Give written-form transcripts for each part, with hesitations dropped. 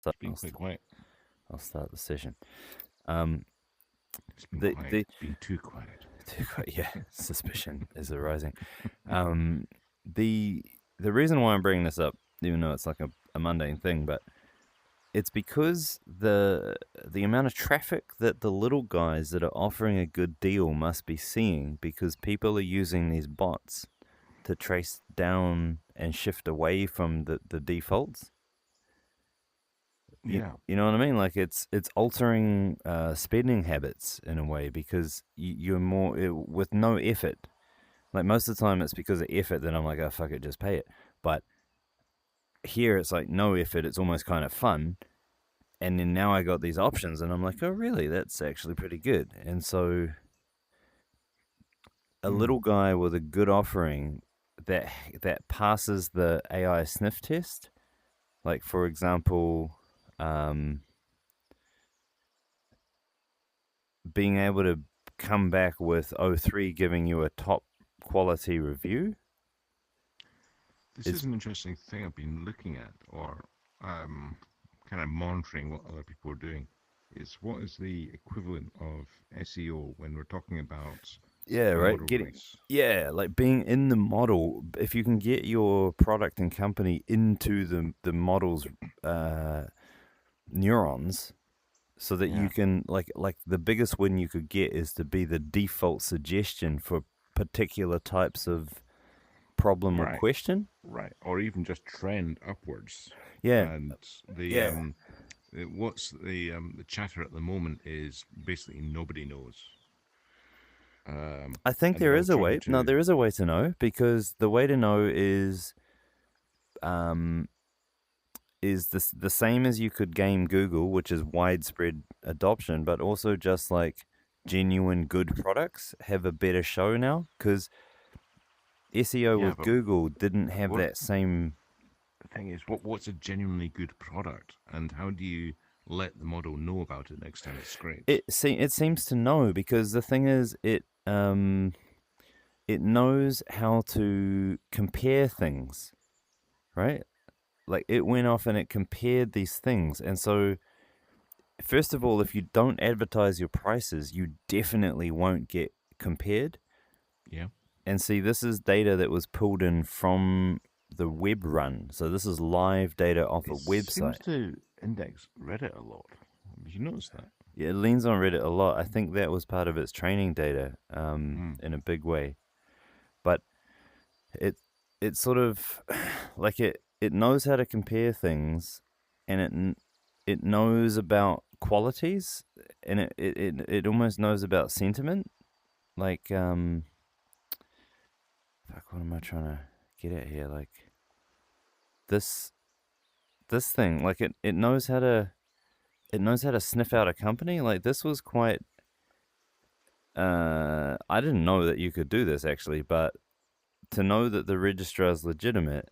start, It's been quite quiet. I'll start the session. Um, It's been the quiet. the It's been too quiet. yeah, suspicion is arising. Um, the the reason why I'm bringing this up, even though it's like a mundane thing, but it's because the amount of traffic that the little guys that are offering a good deal must be seeing, because people are using these bots to trace down and shift away from the defaults. You, Yeah. you know what I mean? Like it's altering spending habits in a way, because you're more with no effort. Like most of the time, it's because of effort that I'm like, oh fuck it, just pay it. But here, it's like no effort. It's almost kind of fun. And then now I got these options, and I'm like, oh really? That's actually pretty good. And so a Mm. little guy with a good offering that passes the AI sniff test, like for example, um, being able to come back with O3 giving you a top quality review This is is an interesting thing I've been looking at, or um, kind of monitoring what other people are doing. Is what is the equivalent of SEO when we're talking about yeah, a right, model getting release? yeah, like being in the model. If you can get your product and company into the model's uh neurons, so that you Yeah. can like the biggest win you could get is to be the default suggestion for particular types of problem or Right. question. Right. Or even just trend upwards. Yeah, And the yeah. what's the chatter at the moment is basically nobody knows. I think And they're there all is a trying way. No, to. there is a way to know, because the way to know um is the same as you could game Google, which is widespread adoption, but also just like genuine good products have a better show now, because SEO Yeah, with but Google didn't have what that same. the thing is, what's a genuinely good product, and how do you let the model know about it next time it scrapes? It seems to know, because the thing is it knows how to compare things, right? Like it went off and it compared these things, and so first of all, if you don't advertise your prices, you definitely won't get compared. Yeah, And see, this is data that was pulled in from the web run. So this is live data off it a seems website. to index Reddit a lot. Did you notice that? Yeah, it leans on Reddit a lot. I think that was part of its training data Hmm. in a big way. But it it sort of like it knows how to compare things, and it knows about qualities, and it almost knows about sentiment. Like fuck, what am I trying to get at here? Like this thing, like it knows how to sniff out a company. Like this was quite. I didn't know that you could do this actually, but to know that the registrar is legitimate,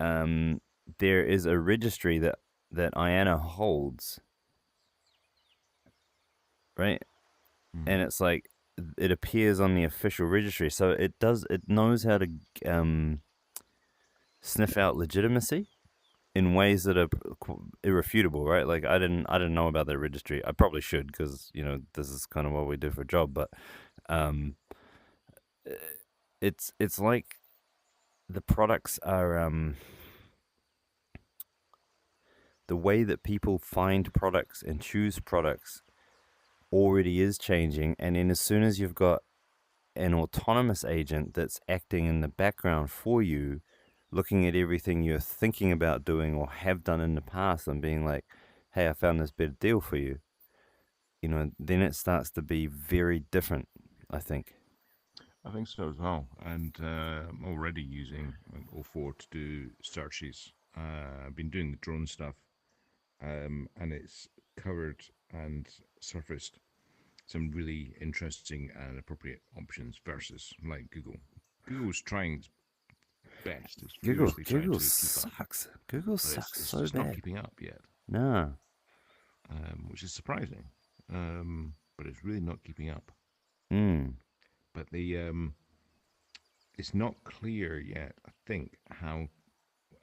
um, there is a registry that IANA holds, right? Mm-hmm. And it's like it appears on the official registry, so it knows how to um, sniff out legitimacy in ways that are irrefutable, right? Like I didn't know about that registry. I probably should, because this is kind of what we do for a job. But um, it's like the products are the way that people find products and choose products already is changing. And then as soon as you've got an autonomous agent that's acting in the background for you, looking at everything you're thinking about doing or have done in the past and being like, hey, I found this better deal for you, then it starts to be very different, I think. I think so as well. And I'm already using O4 to do searches. I've been doing the drone stuff, and it's covered and surfaced some really interesting and appropriate options versus like Google. Google's trying its best. It's furiously trying Google to keep up, sucks. Google but it's sucks it's so just not bad. keeping up yet, No. which is surprising. But it's really not keeping up. Mm. But the it's not clear yet. I think how,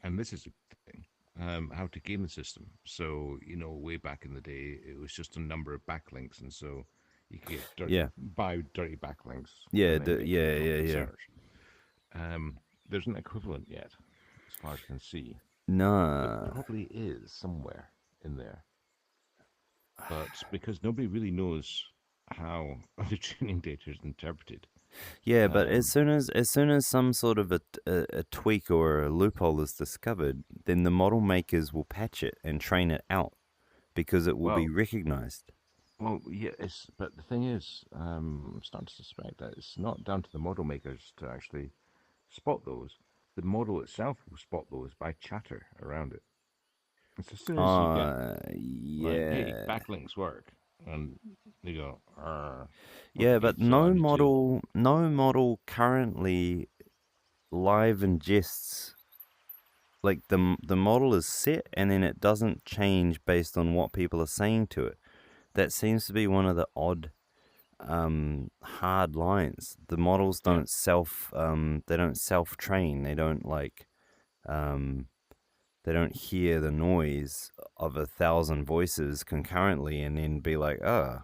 and this is a thing. how to game the system. So, way back in the day, it was just a number of backlinks, and so you could get Yeah, buy dirty backlinks yeah, and then get yeah, people yeah, to yeah. search. There's an equivalent yet, as far as I can see. There No. probably is somewhere in there, but because nobody really knows how the training data is interpreted. Yeah, but Um, as soon as some sort of a tweak or a loophole is discovered, then the model makers will patch it and train it out because it will be well, recognized. yeah, but the thing is, I'm starting to suspect that it's not down to the model makers to actually spot those. The model itself will spot those by chatter around it. It's as soon as you get like, hey, Yeah. backlinks work, and they go, Yeah, okay, but so I need to. no model currently live ingests like the model is set and then it doesn't change based on what people are saying to it. That seems to be one of the odd hard lines. The models Yeah, don't self train. Um they don't hear the noise of 1,000 voices concurrently and then be like, oh,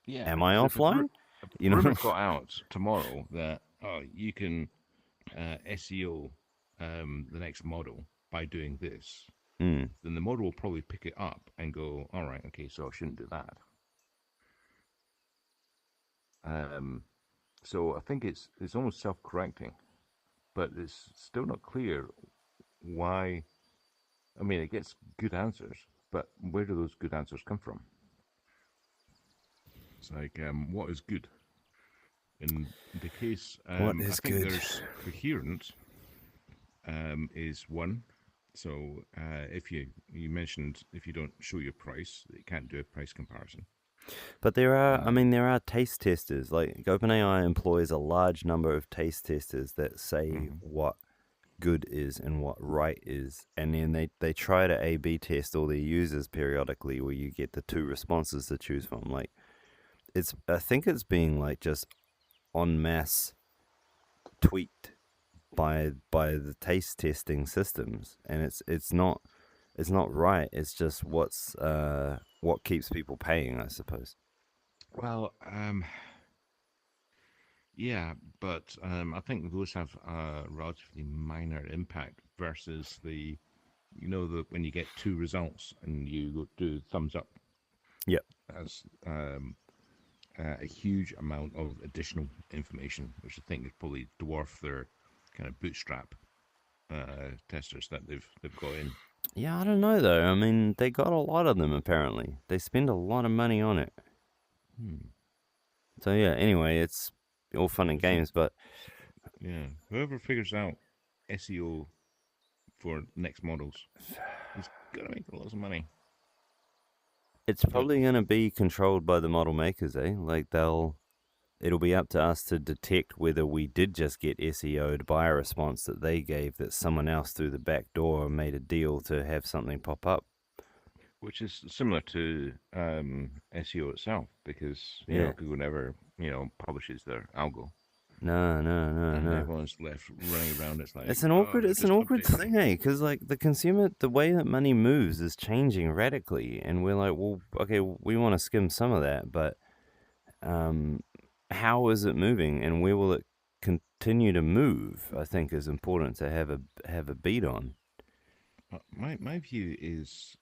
yeah, am I because offline? if You know? rumor got out tomorrow that you can SEO the next model by doing this, Mm. then the model will probably pick it up and go, all right, okay, so I shouldn't do that. Um, so I think it's almost self-correcting, but it's still not clear why. I mean, it gets good answers, but where do those good answers come from? It's like, what is good? In the case, What I is think good? there's coherent is one. So if you mentioned if you don't show your price, you can't do a price comparison. But Um, there are taste testers. Like OpenAI employs a large number of taste testers that say mhm. what good is and what right is. And then they try to A B test all their users periodically where you get the two responses to choose from. Like I think it's being like just en masse tweaked by the taste testing systems and it's not right. It's just what keeps people paying, I suppose. Well, yeah, but I think those have a relatively minor impact versus the when you get two results and you do thumbs up, Yep. as a huge amount of additional information, which I think is probably dwarf their kind of bootstrap testers that they've got in. Yeah, I don't know though. I mean, they got a lot of them apparently. They spend a lot of money on it. Hmm. So yeah, anyway, it's all fun and So games, but yeah, whoever figures out SEO for next models is gonna make lots of money. it's But probably going to be controlled by the model makers, eh? Like it'll be up to us to detect whether we did just get SEO'd by a response that they gave that someone else through the back door made a deal to have something pop up. which is similar to SEO itself, because Yeah. Google never publishes their algo, No, no, no, and no. everyone's left running around. It's like, they're It's an just awkward updating. thing, eh? Because like the consumer, the way that money moves is changing radically, and we're like, well, okay, we want to skim some of that, but um, how is it moving, and where will it continue to move? I think is important to have a beat on. My view is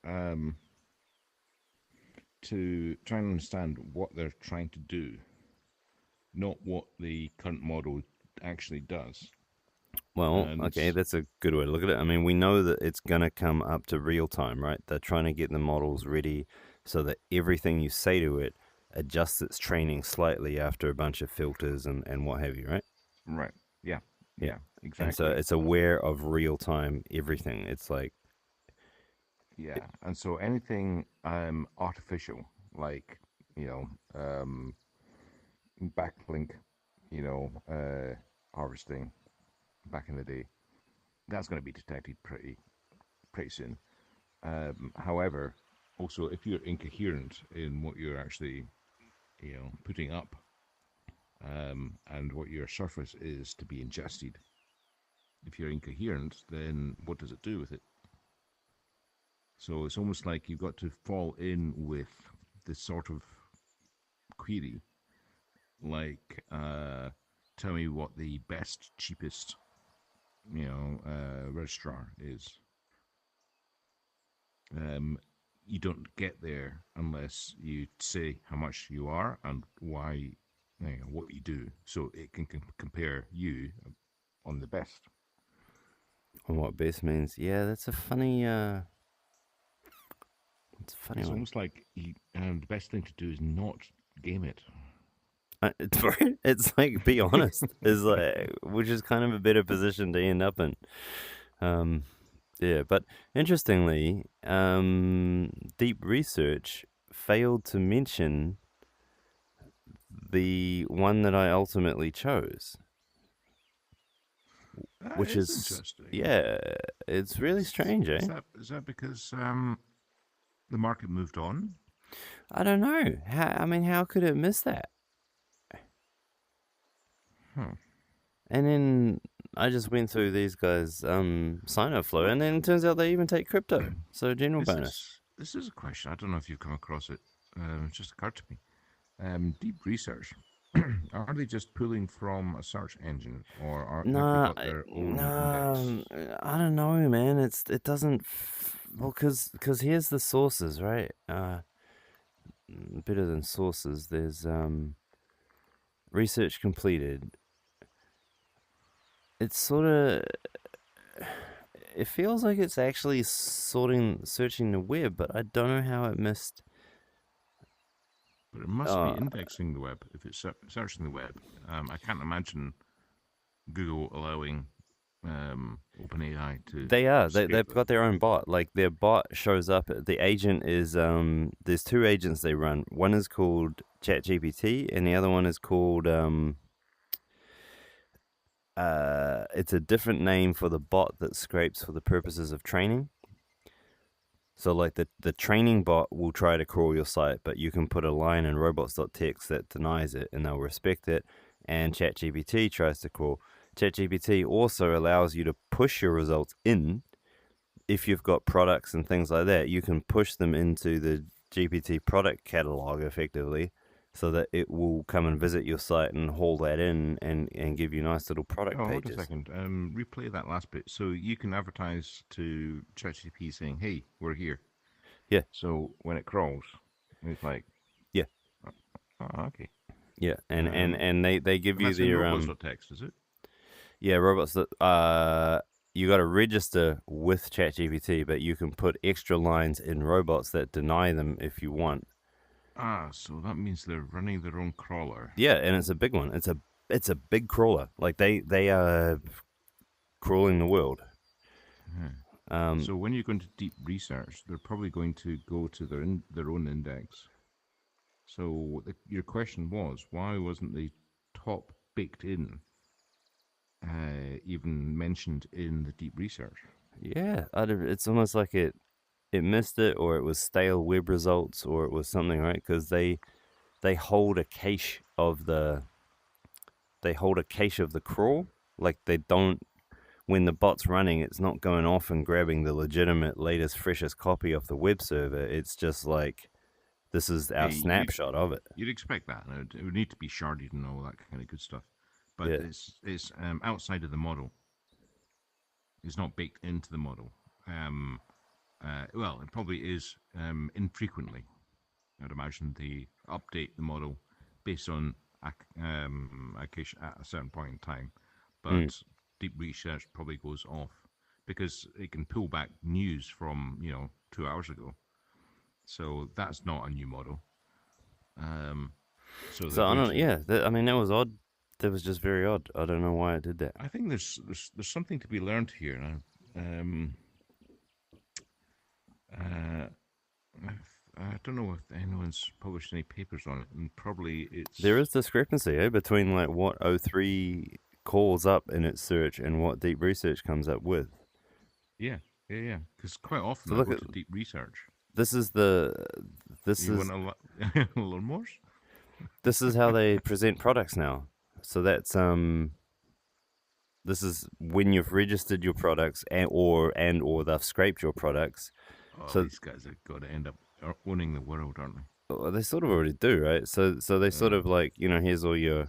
to try and understand what they're trying to do, not what the current model actually does. Well, And okay, that's a good way to look at it. I mean, we know that it's gonna come up to real time, right? They're trying to get the models ready so that everything you say to it adjusts its training slightly after a bunch of filters and what have you, right? right, yeah, Yeah. yeah, And so exactly. it's aware of real time everything. It's like, Yeah, and so anything artificial, like you know backlink, harvesting back in the day, that's going to be detected pretty soon. However, also if you're incoherent in what you're actually putting up, and what your surface is to be ingested, if you're incoherent, then what does it do with it? So it's almost like you've got to fall in with this sort of query, like tell me what the best, cheapest, registrar is. You don't get there unless you say how much you are and why, what you do, so it can compare you on the best. And what best means? Yeah, that's a funny. It's a funny It's one. almost like the best thing to do is not game it. It's like, be honest, is like, which is kind of a better position to end up in. Yeah, but interestingly, deep research failed to mention the one that I ultimately chose, That which is is, interesting. yeah, it's really strange, Is eh? that because the market moved on? I don't know. I mean, how could it miss that? Huh. And then I just went through these guys' sign up flow, and then it turns out they even take crypto. So general This bonus. is a question. I don't know if you've come across it. It just occurred to me. Deep research. Are they just pulling from a search engine, or have they Nah, got their own index? nah, I don't know, man. It doesn't. Well, cause here's the sources, right? Better than sources. There's research completed. It's sort of. It feels like it's actually searching the web, but I don't know how it missed. But it must be Uh, indexing the web if it's searching the web. I can't imagine Google allowing OpenAI to They are. scrape They've them. got their own bot. Like their bot shows up. The agent is There's two agents they run. One is called ChatGPT, and the other one is called It's a different name for the bot that scrapes for the purposes of training. So like the training bot will try to crawl your site, but you can put a line in robots.txt that denies it, and they'll respect it. And ChatGPT tries to crawl. ChatGPT also allows you to push your results in. If you've got products and things like that, you can push them into the GPT product catalog effectively, so that it will come and visit your site and haul that in and give you nice little product Oh, hold a pages. second. Replay that last bit. So you can advertise to ChatGPT saying, "Hey, we're here." Yeah, So when it crawls, it's like, yeah, oh, okay. yeah, and they give And you that's in their robots.txt, is it? yeah, robots that you got to register with ChatGPT, but you can put extra lines in robots that deny them if you want. Ah, so that means they're running their own crawler. Yeah, and it's a big one. It's a big crawler. Like they are crawling the world. So when you're going to deep research, they're probably going to go to their own index. So your question was, why wasn't the top baked in even mentioned in the deep research? Yeah, it's almost like it missed it, or it was stale web results, or it was something, right? Because they hold a cache of the crawl. Like they don't, when the bot's running, it's not going off and grabbing the legitimate latest freshest copy off the web server. It's just like, this is Yeah, our snapshot of it. you'd expect that. It would need to be sharded and all that kind of good stuff. But Yeah. it's outside of the model. It's not baked into the model. Well, it probably is infrequently. I'd imagine they update the model based on a cache at a certain point in time. Mm. But deep research probably goes off because it can pull back news from 2 hours ago. So that's not a new model. So they're So I going don't. to. Yeah. I mean, that was odd. That was just very odd. I don't know why it did that. I think there's something to be learned here. Uh, I don't know if anyone's published any papers on it, and probably There it's is discrepancy between like what O3 calls up in its search and what deep research comes up with. yeah. Because quite often So I look go at to deep research. this is the this You is want to learn more? this is how they present products now. So that's this is when you've registered your products, and or they've scraped your products. Oh, So these guys have got to end up owning the world, aren't they? well, they sort of already do, right? So they sort Uh, of like, here's all your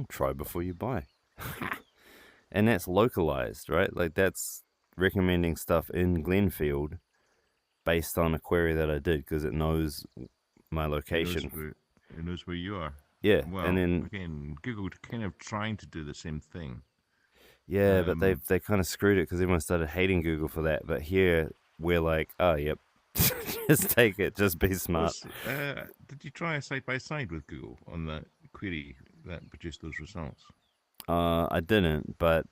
try before you buy. And that's localized, right? Like that's recommending stuff in Glenfield based on a query that I did because it knows my location. it knows where you are. Yeah, and Well, then again, Google kind of trying to do the same thing. yeah, but Um, they kind of screwed it because everyone started hating Google for that. But here we're like, oh yep, just take it, just be smart. did you try a side by side with Google on that query that produced those results? I didn't, but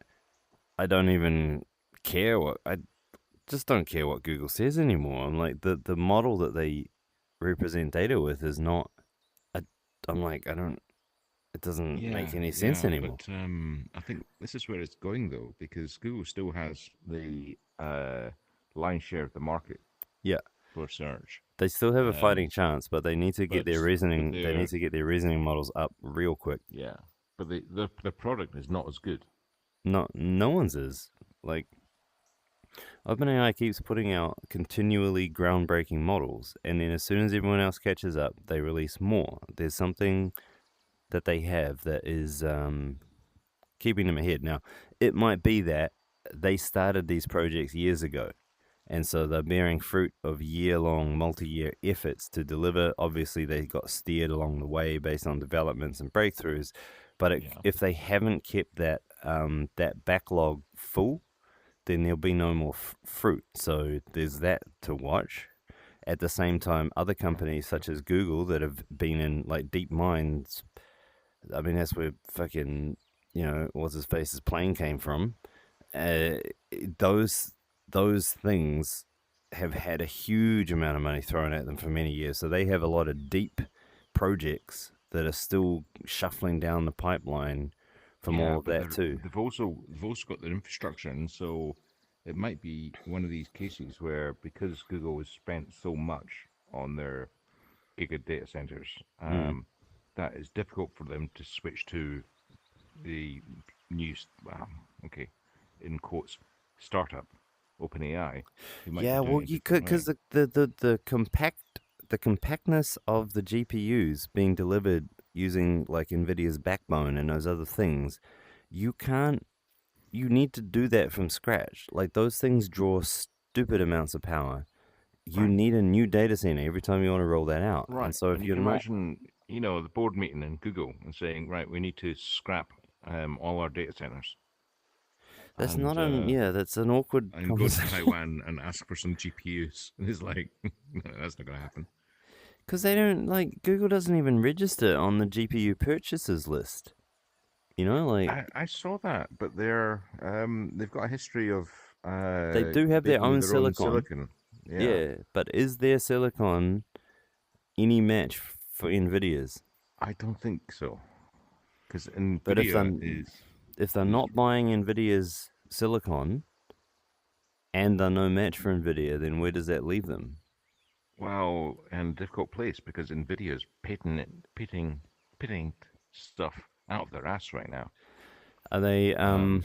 I don't even care what I just don't care what Google says anymore. I'm like the model that they represent data with is not. I, I'm like I don't. It doesn't make any sense Yeah, anymore. but I think this is where it's going though, because Google still has the lion's share of the market Yeah, for search. they still have a Um, fighting chance, but they need to get but their but reasoning. They need they're to get their reasoning models up real quick. yeah, but the product is not as good. No one's is like OpenAI keeps putting out continually groundbreaking models, and then as soon as everyone else catches up, they release more. There's something that they have that is keeping them ahead. Now, it might be that they started these projects years ago, and so they're bearing fruit of year-long, multi-year efforts to deliver. Obviously, they got steered along the way based on developments and breakthroughs, but Yeah, if they haven't kept that backlog full, then there'll be no more fruit. So there's that to watch. At the same time, other companies such as Google that have been in like deep mines. I mean, that's where fucking what's his face's plane came from. Uh, those things have had a huge amount of money thrown at them for many years, so they have a lot of deep projects that are still shuffling down the pipeline from all yeah, of but that too. they've also got their infrastructure, and so it might be one of these cases where because Google has spent so much on their giga data centers, Mm. that it's difficult for them to switch to the new, okay, in quotes, startup, OpenAI, who might be Yeah, well, doing a you different could way. because the compactness of the GPUs being delivered using like NVIDIA's backbone and those other things, you can't. You need to do that from scratch. Like those things draw stupid amounts of power. You Right. need a new data center every time you want to roll that out. And Right. so if And you you're can not, imagine, the board meeting in Google and saying, right, we need to scrap all our data centers that's and not an yeah. That's an awkward go to conversation Taiwan and ask for some GPUs. And it's like, no, that's not going to happen. because they don't like Google doesn't even register on the GPU purchases list. Like I saw that, but they've got a history of they do have their making own their own silicon. silicon. Yeah, Yeah, but is their silicon any match for Nvidia's? I don't think so. Because But Nvidia if they're is not buying Nvidia's silicon and they're no match for Nvidia, then where does that leave them? well in a difficult place because Nvidia is pitting stuff out of their ass right now. Are they Um,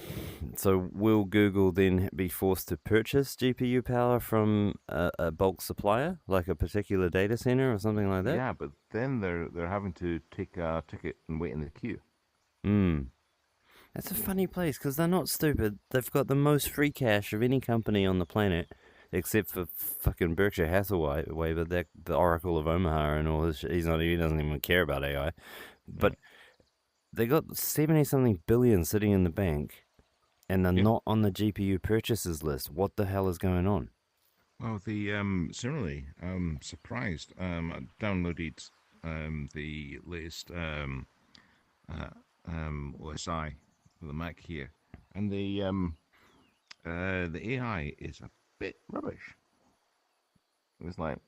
so will Google then be forced to purchase GPU power from a bulk supplier, like a particular data center or something like that? yeah, but then they're having to take a ticket and wait in the queue. Hmm. That's a funny place because they're not stupid. They've got the most free cash of any company on the planet, except for fucking Berkshire Hathaway, but the Oracle of Omaha and all this. He doesn't even care about AI. But Right. they got 70 something billion sitting in the bank, and they're Yeah. not on the GPU purchases list. What the hell is going on? Well, the similarly, surprised. I downloaded the latest uh, OSI for the Mac here, and the AI is a bit rubbish. It was like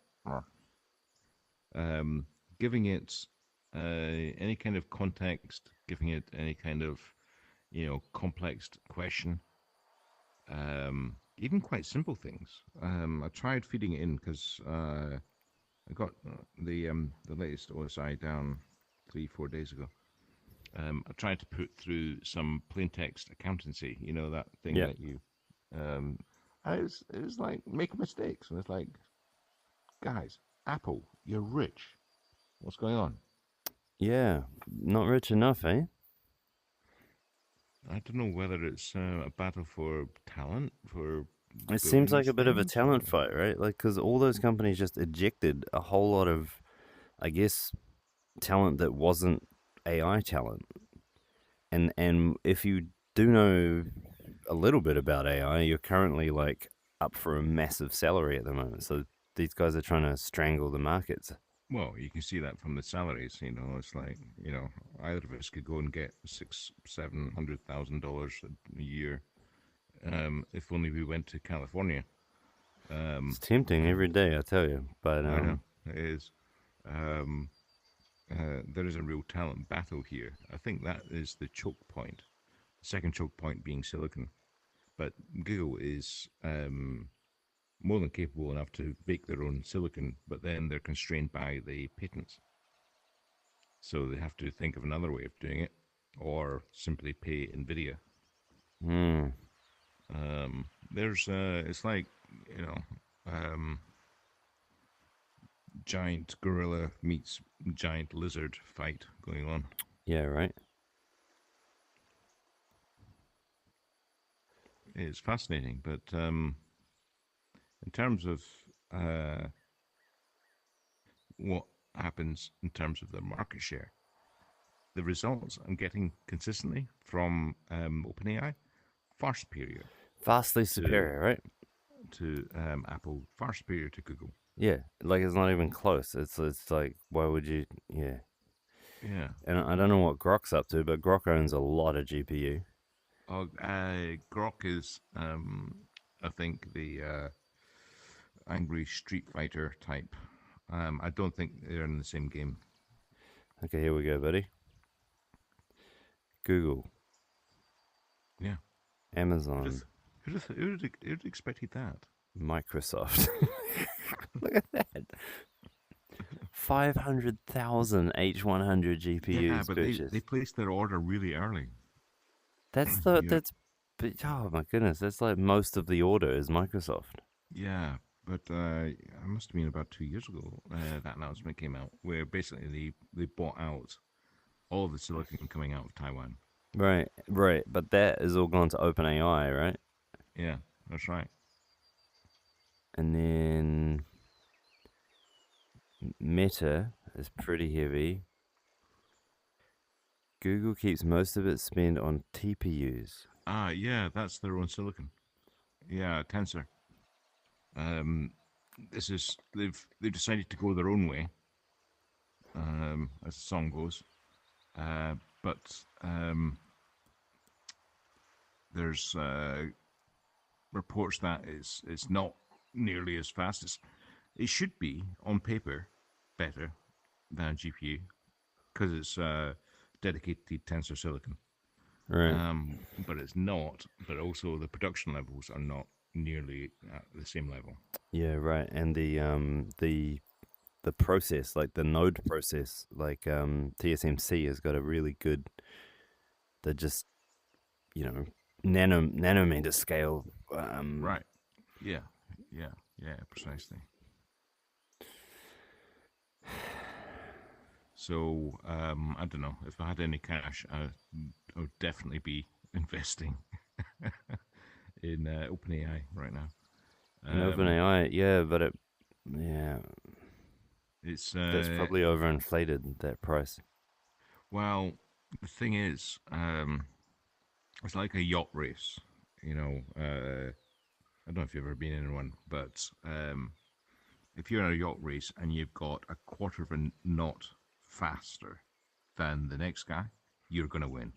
um, giving it any kind of context, giving it any kind of complex question, even quite simple things. I tried feeding it in because I got the latest OSI down 3-4 days ago. I tried to put through some plain text accountancy, that thing Yeah. that you, um, And it was like making mistakes. And it's like, guys, Apple, you're rich. What's going on? Yeah, not rich enough, eh? I don't know whether it's a battle for talent for It seems building like these a bit of a things, talent or fight, right? Like, because all those companies just ejected a whole lot of, I guess, talent that wasn't AI talent. And if you do know a little bit about AI, you're currently like up for a massive salary at the moment. So these guys are trying to strangle the markets. well, you can see that from the salaries. It's like either of us could go and get six, $700,000 a year, if only we went to California. It's tempting And every day, I tell you. But I know it is. Um, there is a real talent battle here. I think that is the choke point. The second choke point being silicon. But Google is more than capable enough to bake their own silicon, but then they're constrained by the patents. So they have to think of another way of doing it, or simply pay NVIDIA. hmm, It's like, you know, um, giant gorilla meets giant lizard fight going on. yeah, right. It's fascinating, but in terms of uh, what happens in terms of their market share, the results I'm getting consistently from OpenAI far superior Vastly to superior, right? Apple, far superior to Google. Yeah, like it's not even close. It's like why would you? Yeah, Yeah. and I don't know what Grok's up to, but Grok owns a lot of GPU. Oh, Grok is, I think, the angry Street Fighter type. I don't think they're in the same game. Okay, here we go, buddy. Google, Yeah. Who'd Amazon, have, who'd have expected that? Microsoft. Look at that. 500,000 H100 Yeah, GPUs but they purchased. placed their order really early. That's the You know, that's oh my goodness, that's like most of the order is Microsoft. yeah, but it must have been about 2 years ago that announcement came out, where basically they bought out all of the silicon coming out of Taiwan. Right, right, but that is all gone to OpenAI, right? Yeah, that's right. And then Meta is pretty heavy. Google keeps most of its spend on TPUs. Ah, yeah, that's their own silicon. Yeah, Tensor. Um, this is they've decided to go their own way, as the song goes. But there's reports that it's not nearly as fast as it should be on paper, better than GPU because it's dedicated tensor silicon. Right. But it's not. But also the production levels are not nearly at the same level. Yeah, right. And the process, like the node process, like TSMC has got a really good, they're just, you know, nanometer scale. Right. Yeah. Yeah. Yeah. Precisely. So I don't know. If I had any cash, I would definitely be investing in OpenAI right now. In Um, OpenAI, yeah, but yeah, it's that's probably overinflated, that price. well, the thing is, it's like a yacht race. I don't know if you've ever been in one, but if you're in a yacht race and you've got a quarter of a knot faster than the next guy, you're going to win.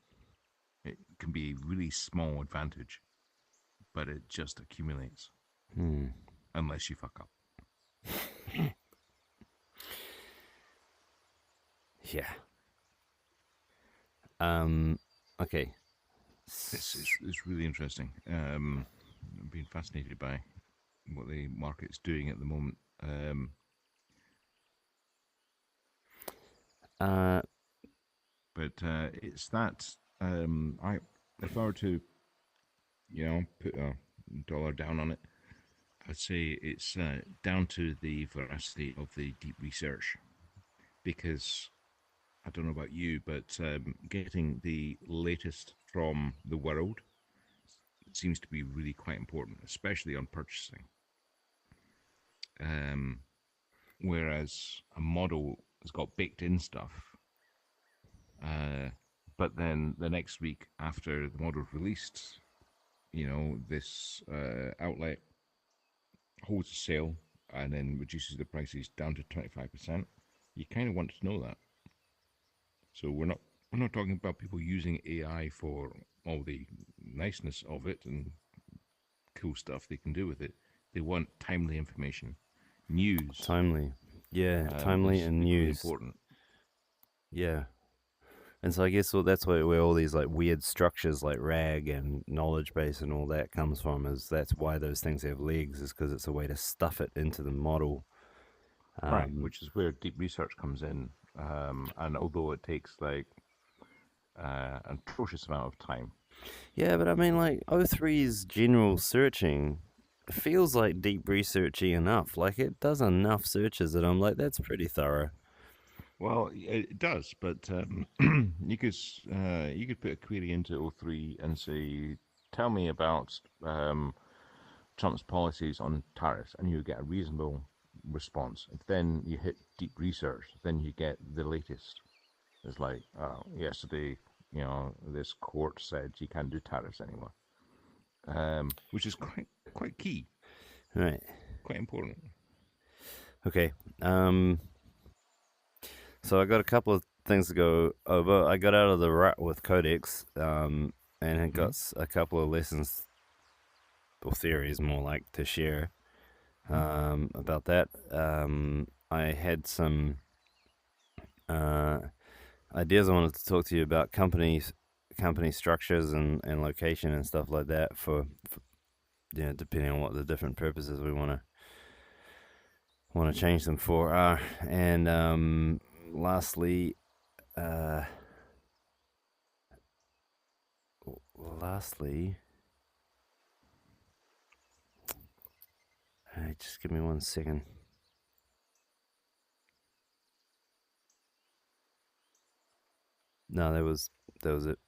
It can be a really small advantage, but it just accumulates Hmm. unless you fuck up. Yeah. Okay. It's really interesting. I've been fascinated by what the market's doing at the moment. Uh, But it's that I if I were to put a dollar down on it, I'd say it's down to the veracity of the deep research, because I don't know about you, but getting the latest from the world seems to be really quite important, especially on purchasing. Um, Whereas a model has got baked in stuff, uh, but then the next week after the model's released, this outlet holds a sale and then reduces the prices down to 25%. You kind of want to know that. So we're not talking about people using AI for all the niceness of it and cool stuff they can do with it. They want timely information. News Timely. Yeah, timely is and equally news. important. Yeah. And so I guess that's where all these like weird structures like RAG and knowledge base and all that comes from. Is that's why those things have legs, is because it's a way to stuff it into the model. Right, Um, which is where deep research comes in. And although it takes like an atrocious amount of time. yeah, but I mean, like O3's general searching feels like deep researchy enough. Like it does enough searches that I'm like, that's pretty thorough. Well, it does, but you could put a query into O3 and say, "Tell me about Trump's policies on tariffs," and you get a reasonable response. If then you hit deep research, then you get the latest. It's like, oh, yesterday, this court said you can't do tariffs anymore, which is quite key, Right. quite important. Okay. So I got a couple of things to go over. I got out of the rut with Codex, and I got Mm-hmm. a couple of lessons or theories, more like, to share about that. I had some uh, ideas I wanted to talk to you about company structures and location and stuff like that for depending on what the different purposes we want to change them for are. And lastly, uh, lastly, just give me 1 second. No, that was it.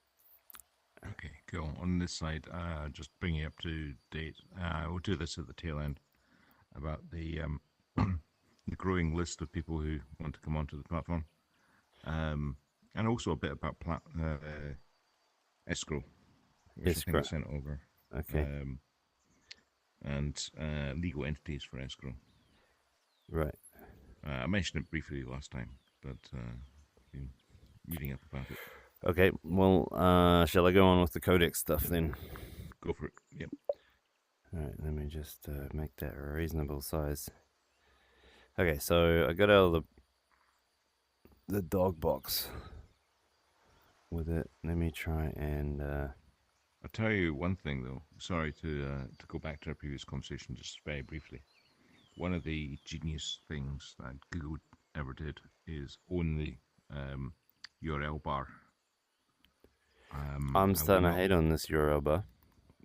Okay, cool. On this side, just bringing up to date, we'll do this at the tail end about the growing list of people who want to come onto the platform, and also a bit about escrow, which I think I Escrow. sent over, Okay. um, and legal entities for escrow. Right. I mentioned it briefly last time, but been reading up about it. Okay. Well, shall I go on with the codex stuff then? Go for it. Yep. All right. Let me just make that a reasonable size. Okay. So I got out of the dog box with it. Let me try and. I'll tell you one thing though. Sorry to go back to our previous conversation just very briefly. One of the genius things that Google ever did is own the URL bar. I'm I would starting to not. hate on this URL bar.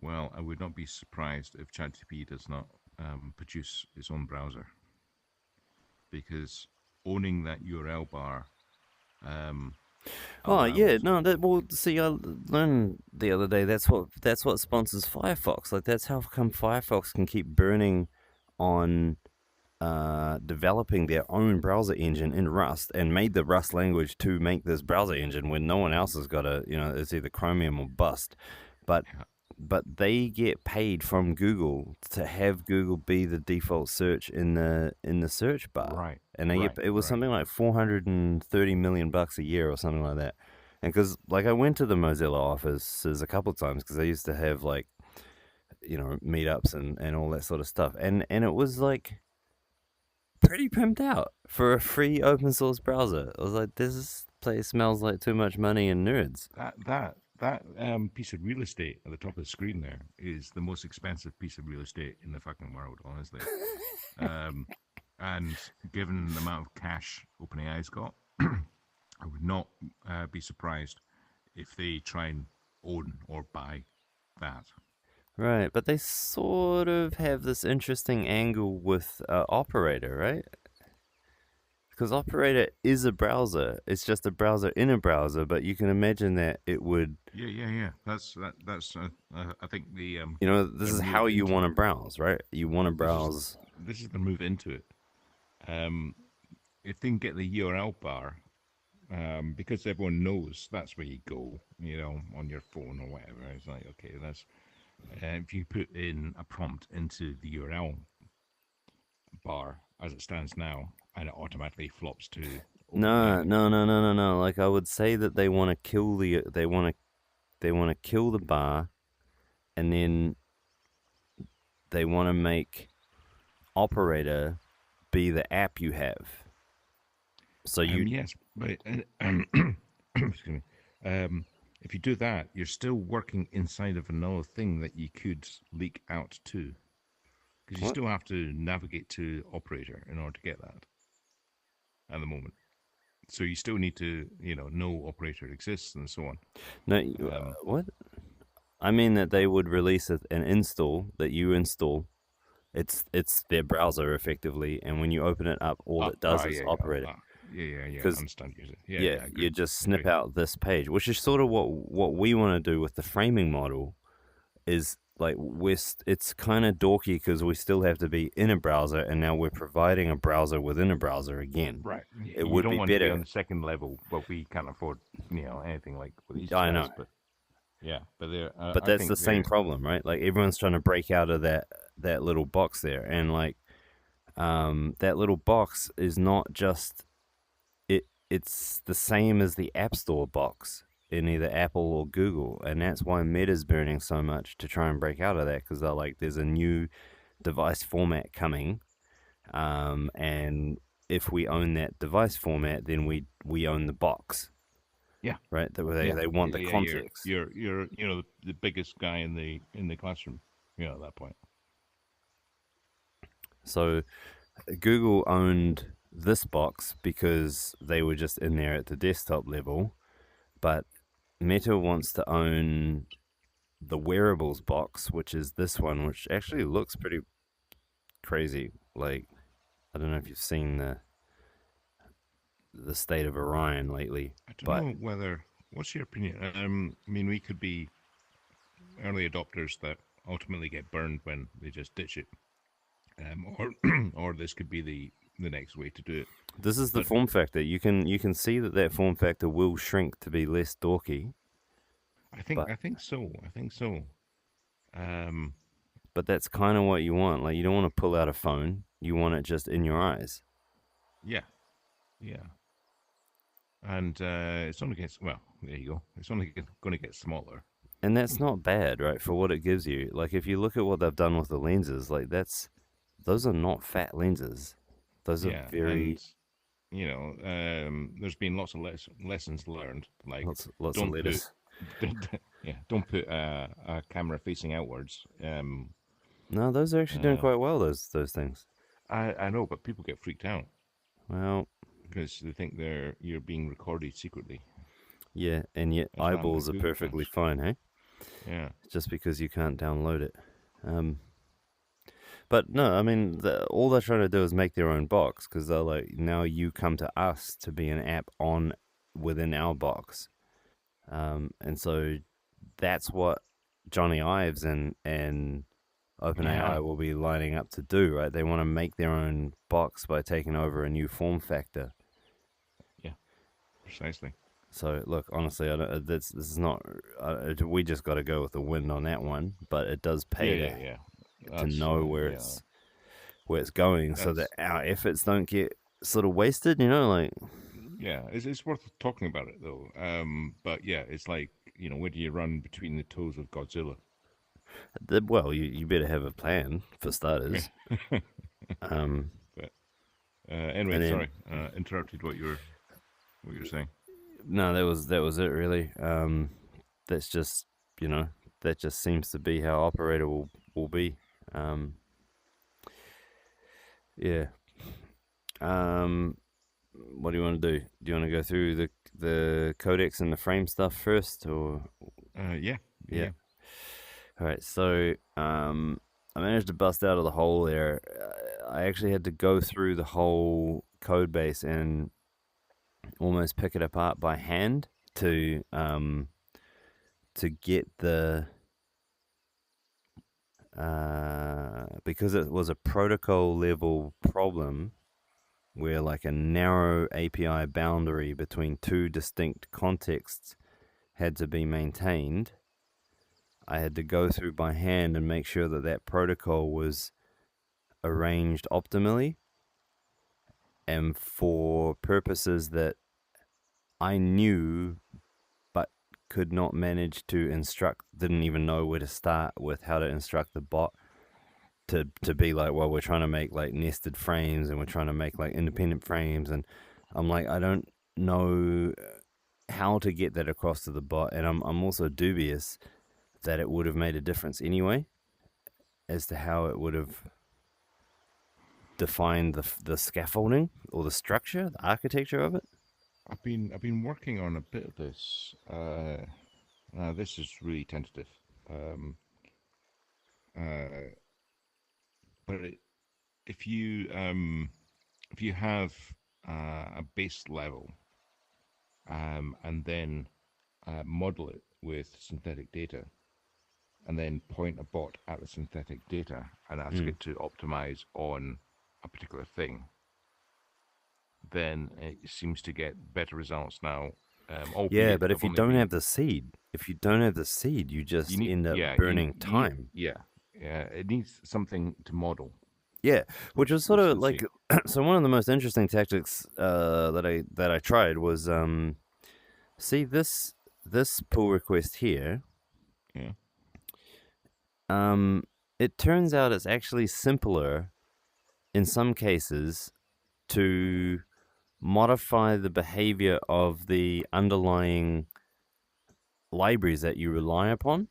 Well, I would not be surprised if ChatGPT does not produce its own browser, because owning that URL bar um, Oh yeah, allows. no. Well, see, I learned the other day that's what sponsors Firefox. Like that's how come Firefox can keep burning on developing their own browser engine in Rust and made the Rust language to make this browser engine when no one else has got it's either Chromium or bust. But Yeah, but they get paid from Google to have Google be the default search in the search bar, right, and right, it was right. something like $430 million a year or something like that. And because like I went to the Mozilla offices a couple of times because I used to have like meetups and all that sort of stuff, and it was like pretty pimped out for a free open source browser. I was like, this place smells like too much money and nerds. That piece of real estate at the top of the screen there is the most expensive piece of real estate in the fucking world, honestly. Um, and given the amount of cash OpenAI's got, I would not be surprised if they try and own or buy that. Right, but they sort of have this interesting angle with Operator, right? Because Operator is a browser. It's just a browser in a browser, but you can imagine that it would, Yeah, yeah, yeah. That's I think this their is move how you into want to browse, right? You want to this is browse. this is the move into it. Um, if they can get the URL bar, because everyone knows that's where you go, on your phone or whatever. It's like, okay, that's if you put in a prompt into the URL bar as it stands now, and it automatically flops to No, OpenAI. no, no, no, no, no. Like I would say that they want to kill they want to kill the bar, and then they want to make Operator be the app you have. So you Yes, but excuse me. If you do that, you're still working inside of another thing that you could leak out to, because you what? still have to navigate to operator in order to get that at the moment. So you still need to, know operator exists and so on. No, Um, what? I mean that they would release an install that you install. It's their browser effectively, and when you open it up, all it does is yeah, yeah, Operator. yeah, yeah, yeah. I Because understand you. Yeah, yeah, yeah, you agree, just snip agree. out this page, which is sort of what we want to do with the framing model. Is like it's kind of dorky because we still have to be in a browser, and now we're providing a browser within a browser again. Right. It You would don't be want to be on better. the second level, but we can't afford, anything like what these I know, guys. But yeah, but they're. but I that's the think same they're. problem, right? Like everyone's trying to break out of that little box there, and like that little box is not just it's the same as the App Store box in either Apple or Google, and that's why Meta's burning so much to try and break out of that because they're like, there's a new device format coming, and if we own that device format, then we own the box, Yeah, right? yeah, They want the yeah. You're context. you're you're the biggest guy in the classroom. At that point. So Google owned this box because they were just in there at the desktop level, but Meta wants to own the wearables box, which is this one, which actually looks pretty crazy. Like, I don't know if you've seen the state of Orion lately, I don't but know whether. What's your opinion? I mean, we could be early adopters that ultimately get burned when they just ditch it, or or this could be the next way to do it. this is the But form factor. You can see that form factor will shrink to be less dorky, I think but I think so. I think so. Um, that's kind of what you want. Like, you don't want to pull out a phone. You want it just in your eyes. yeah, yeah. And it's only gets well. There you go. It's only going to get smaller. And that's not bad, right? For what it gives you. Like, if you look at what they've done with the lenses, like those are not fat lenses. Those are Yeah, and very there's been lots of lessons learned. Like, lots of don't put, lettuce. don't put a camera facing outwards. No, those are actually doing Uh, quite well. Those things. I know, but people get freaked out Well, because they think you're being recorded secretly. yeah, and yet That's what happened eyeballs with are Google perfectly phones. fine, hey? Yeah, Just because you can't download it. Um, but no, I mean, all they're trying to do is make their own box because they're like, now you come to us to be an app on within our box, and so that's what Johnny Ives and yeah, OpenAI will be lining up to do, right? They want to make their own box by taking over a new form factor. yeah, precisely. So look, honestly, I don't, this is not. We just got to go with the wind on that one, but it does Yeah, pay yeah, yeah. to That's know where it's going, so that that's our efforts don't get sort of wasted. Like yeah. It's worth talking about it though. But yeah, it's like where do you run between the toes of Godzilla? well, you better have a plan for Yeah. starters. Um, But anyway, and then sorry, interrupted what you're saying. no, that was it really. That's just that just seems to be how operator will be. Um, yeah. Um, what do you want to do? Do you want to go through the codecs and the frame stuff first, or Yeah, yeah? yeah. All right, so I managed to bust out of the hole there. I actually had to go through the whole code base and almost pick it apart by hand to get the because it was a protocol level problem where like a narrow API boundary between two distinct contexts had to be maintained. I had to go through by hand and make sure that that protocol was arranged optimally and for purposes that I knew but could not manage to instruct, didn't even know where to start with how to instruct the bot to be like, well, we're trying to make like nested frames and we're trying to make like independent frames. And I'm like, I don't know how to get that across to the bot. And I'm also dubious that it would have made a difference anyway as to how it would have defined the scaffolding or the structure, the architecture of it. I've been working on a bit of this. Now this is really tentative. Um, uh, but if you have a base level and then model it with synthetic data, and then point a bot at the synthetic data and ask Mm. it to optimize on a particular thing, then it seems to get better results now. Yeah, Albeit but I've if you only don't been have the seed, you you just need end up yeah burning you need time. yeah it needs something to model, Yeah, which was sort which of let's like see. so. One of the most interesting tactics that I tried was see this pull request here. Yeah. Um, it turns out it's actually simpler in some cases to modify the behavior of the underlying libraries that you rely upon,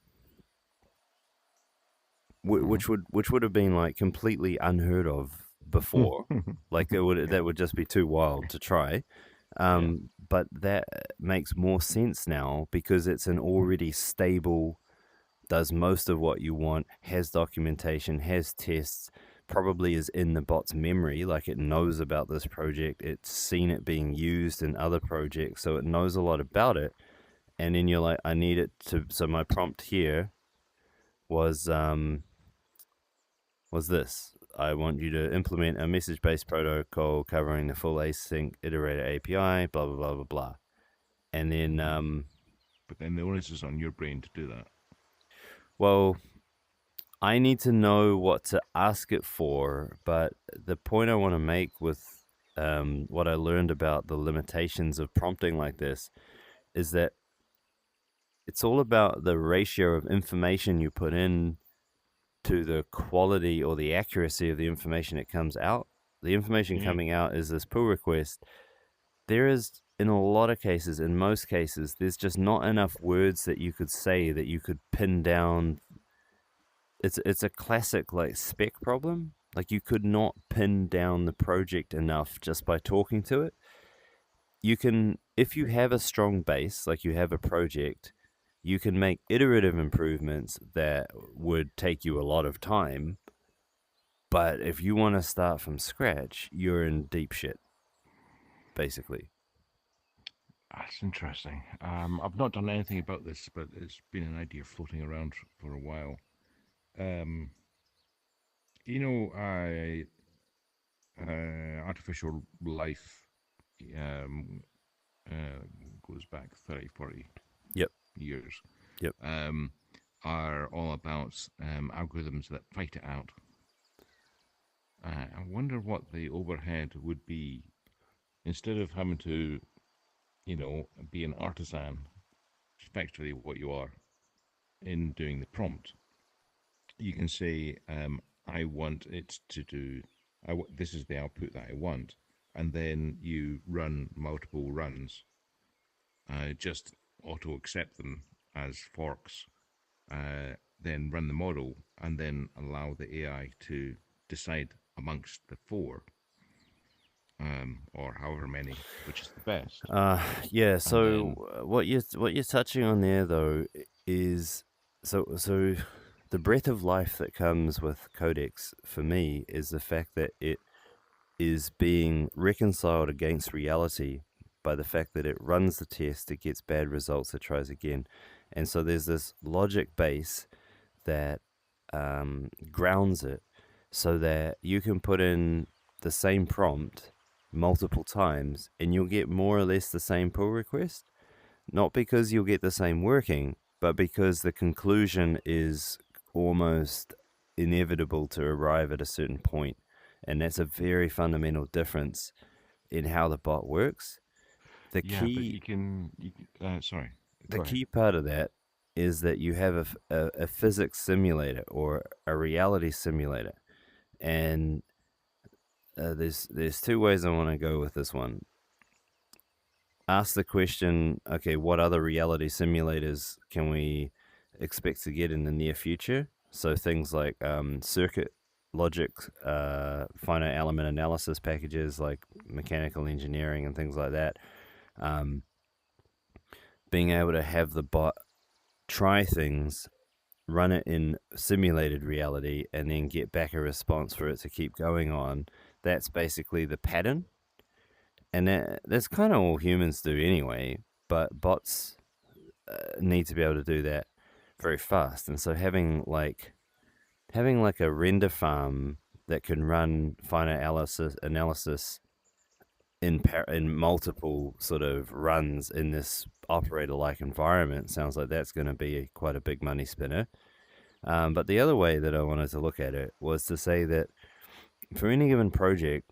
Uh-huh. which would have been like completely unheard of before. Like that would just be too wild to try. Yeah. But that makes more sense now because it's an already stable, does most of what you want, has documentation, has tests, probably is in the bot's memory, like it knows about this project, it's seen it being used in other projects, so it knows a lot about it. And then you're like, I need it to. So my prompt here was this. I want you to implement a message-based protocol covering the full async iterator API, blah blah blah blah blah. And then Hmm. But then the onus is on your brain to do that. well, I need to know what to ask it for, but the point I want to make with what I learned about the limitations of prompting like this is that it's all about the ratio of information you put in to the quality or the accuracy of the information that comes out. The information Yeah. coming out is this pull request. There is, in a lot of cases, in most cases, there's just not enough words that you could say that you could pin down. It's a classic like spec problem. Like you could not pin down the project enough just by talking to it. You can, if you have a strong base, like you have a project, you can make iterative improvements that would take you a lot of time. But if you want to start from scratch, you're in deep shit, basically. That's interesting. I've not done anything about this, but it's been an idea floating around for a while. Um, I artificial life um, uh, goes back 30, 40 Yep. years, Yep. um, are all about algorithms that fight it out. I wonder what the overhead would be instead of having to, be an artisan, effectively what you are in doing the prompt. You can say, I want it to do, this is the output that I want. And then you run multiple runs, just auto accept them as forks, then run the model, and then allow the AI to decide amongst the four, or however many, which is the best. Yeah. And So then, what you're touching on there though is so the breath of life that comes with Codex for me is the fact that it is being reconciled against reality by the fact that it runs the test, it gets bad results, it tries again. And so there's this logic base that grounds it so that you can put in the same prompt multiple times and you'll get more or less the same pull request. Not because you'll get the same working, but because the conclusion is almost inevitable to arrive at a certain point. And that's a very fundamental difference in how the bot works. The Yeah, but key, sorry, the go ahead. key part of that is that you have a physics simulator or a reality simulator, and there's two ways I want to go with this one. Ask the question, okay, what other reality simulators can we expect to get in the near future? So things like circuit logic, finite element analysis packages like mechanical engineering and things like that. Um, Being able to have the bot try things, run it in simulated reality, and then get back a response for it to keep going on. That's basically the pattern. And that's kind of all humans do anyway, but bots need to be able to do that very fast. And so having like a render farm that can run finite analysis in multiple sort of runs in this operator-like environment sounds like that's going to be quite a big money spinner. But the other way that I wanted to look at it was to say that for any given project,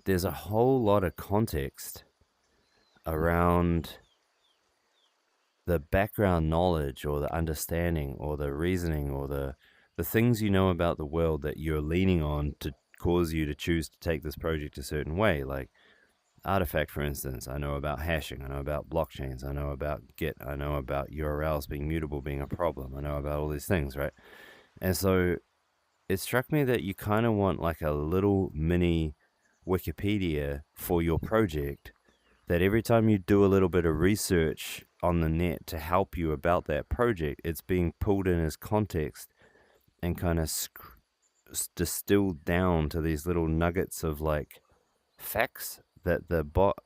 there's a whole lot of context around the background knowledge or the understanding or the reasoning or the things you know about the world that you're leaning on to cause you to choose to take this project a certain way. Like Artifact, for instance, I know about hashing, I know about blockchains, I know about Git, I know about URLs being mutable being a problem, I know about all these things, right? And so it struck me that you kind of want like a little mini Wikipedia for your project, that every time you do a little bit of research on the net to help you about that project, it's being pulled in as context and kind of distilled down to these little nuggets of like facts that the bot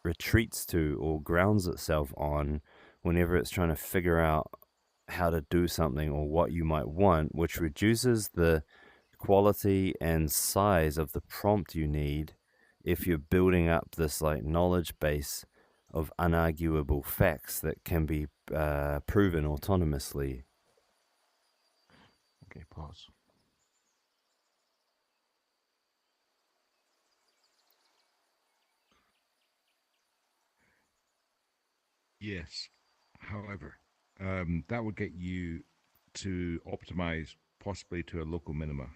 retreats to or grounds itself on whenever it's trying to figure out how to do something or what you might want, which reduces the quality and size of the prompt you need if you're building up this like knowledge base of unarguable facts that can be proven autonomously. Okay, pause. Yes. However, that would get you to optimize possibly to a local minima.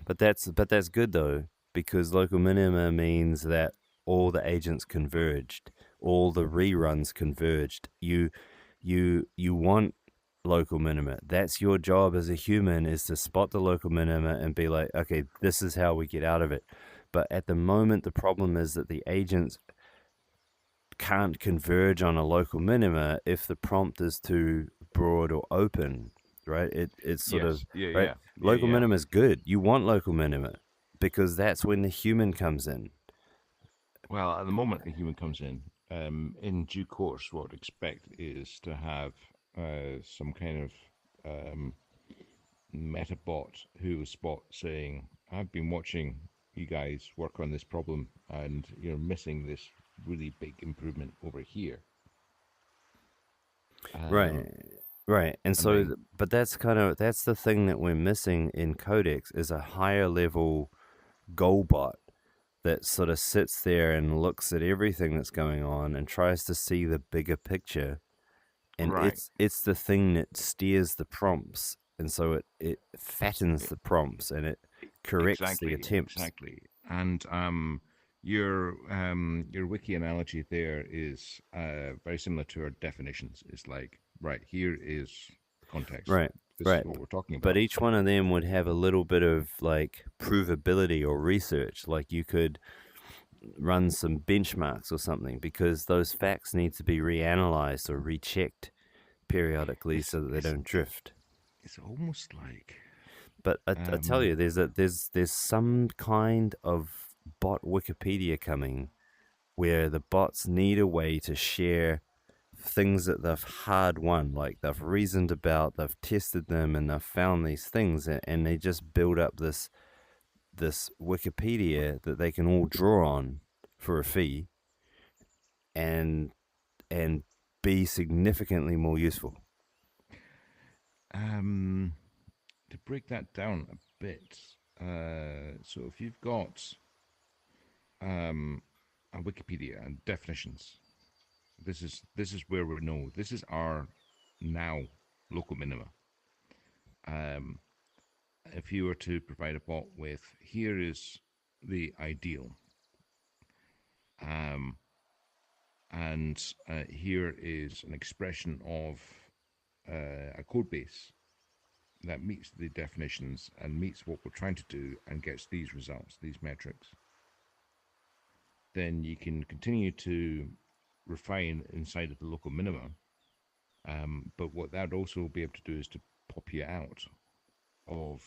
But that's good though, because local minima means that all the agents converged, all the reruns converged. You want local minima. That's your job as a human, is to spot the local minima and be like, okay, this is how we get out of it. But at the moment, the problem is that the agents can't converge on a local minima if the prompt is too broad or open, right? It's sort of Yes. Yeah. right. Yeah. Yeah. Local Yeah. minima is good. You want local minima because that's when the human comes in. Well, at the moment, the human comes in. In due course, what I'd expect is to have some kind of meta bot who will spot saying, "I've been watching you guys work on this problem, and you're missing this really big improvement over here." Right. Right. And And so then, but that's the thing that we're missing in Codex is a higher level goal bot that sort of sits there and looks at everything that's going on and tries to see the bigger picture, and right, it's the thing that steers the prompts, and so it fattens e- the prompts and it corrects the exactly, attempts. exactly. And your wiki analogy there is very similar to our definitions. It's like, right, here is context. Right. This is Right. what we're talking But about. each one of them would have a little bit of like provability or research. Like you could run some benchmarks or something because those facts need to be reanalyzed or rechecked periodically It's so that they it's don't drift. it's almost like But I tell um you, there's some kind of bot Wikipedia coming where the bots need a way to share things that they've hard won, like they've reasoned about, they've tested them, and they've found these things, and they just build up this Wikipedia that they can all draw on for a fee, and and be significantly more useful. um to break that down a bit. So if you've got um a Wikipedia and definitions, this is where we know this is our now local minima. Um, if you were to provide a bot with here is the ideal, um, and here is an expression of a code base that meets the definitions and meets what we're trying to do and gets these results, these metrics, then you can continue to refine inside of the local minima. But what that also will be able to do is to pop you out of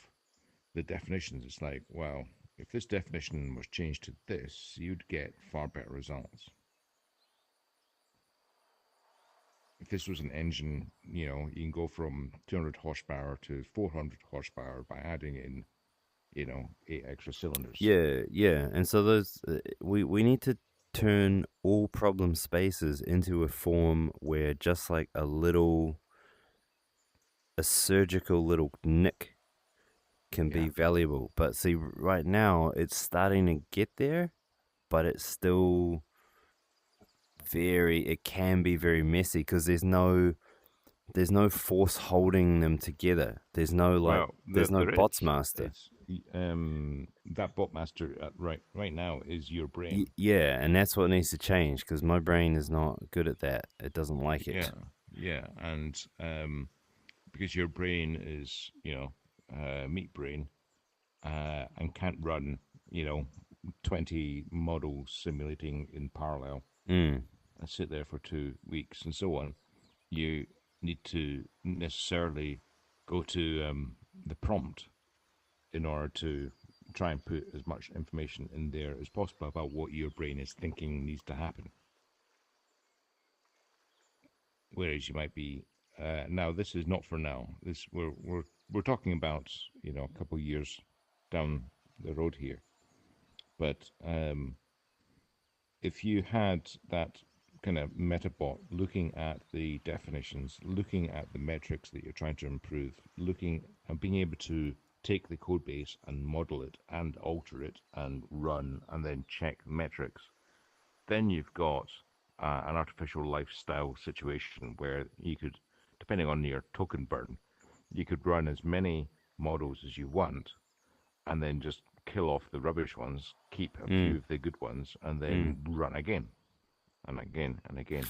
the definitions. It's like, well, if this definition was changed to this, you'd get far better results. If this was an engine, you can go from 200 horsepower to 400 horsepower by adding in, 8 extra cylinders. Yeah, and so those we need to turn all problem spaces into a form where just like a surgical little nick can be Yeah. valuable. But see, right now it's starting to get there, but it's still it can be very messy because there's no force holding them together. There's no like, Well, there's no there is. bots master. It's that bot master right now is your brain. Yeah, and that's what needs to change because my brain is not good at that. It doesn't like Yeah, it. yeah, and because your brain is, meat brain, and can't run, 20 models simulating in parallel Mm. and sit there for 2 weeks and so on. You need to necessarily go to the prompt in order to try and put as much information in there as possible about what your brain is thinking needs to happen. Whereas you might be now, this is not for now. This we're talking about a couple of years down the road here. But if you had that kind of metabot looking at the definitions, looking at the metrics that you're trying to improve, looking and being able to take the code base and model it and alter it and run and then check the metrics, then you've got an artificial lifestyle situation where you could, depending on your token burn, you could run as many models as you want and then just kill off the rubbish ones, keep a few of the good ones, and then run again and again and again.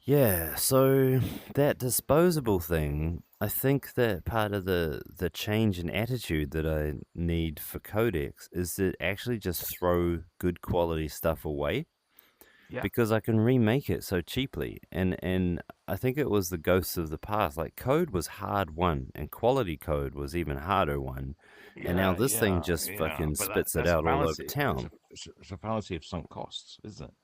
Yeah, so that disposable thing, I think that part of the change in attitude that I need for Codex is to actually just throw good quality stuff away. Yeah. Because I can remake it so cheaply. And I think it was the ghosts of the past. Like code was hard won, and quality code was even harder won. And now this thing just fucking But spits it that's a out all over fallacy. town. It's a fallacy of sunk costs, isn't it?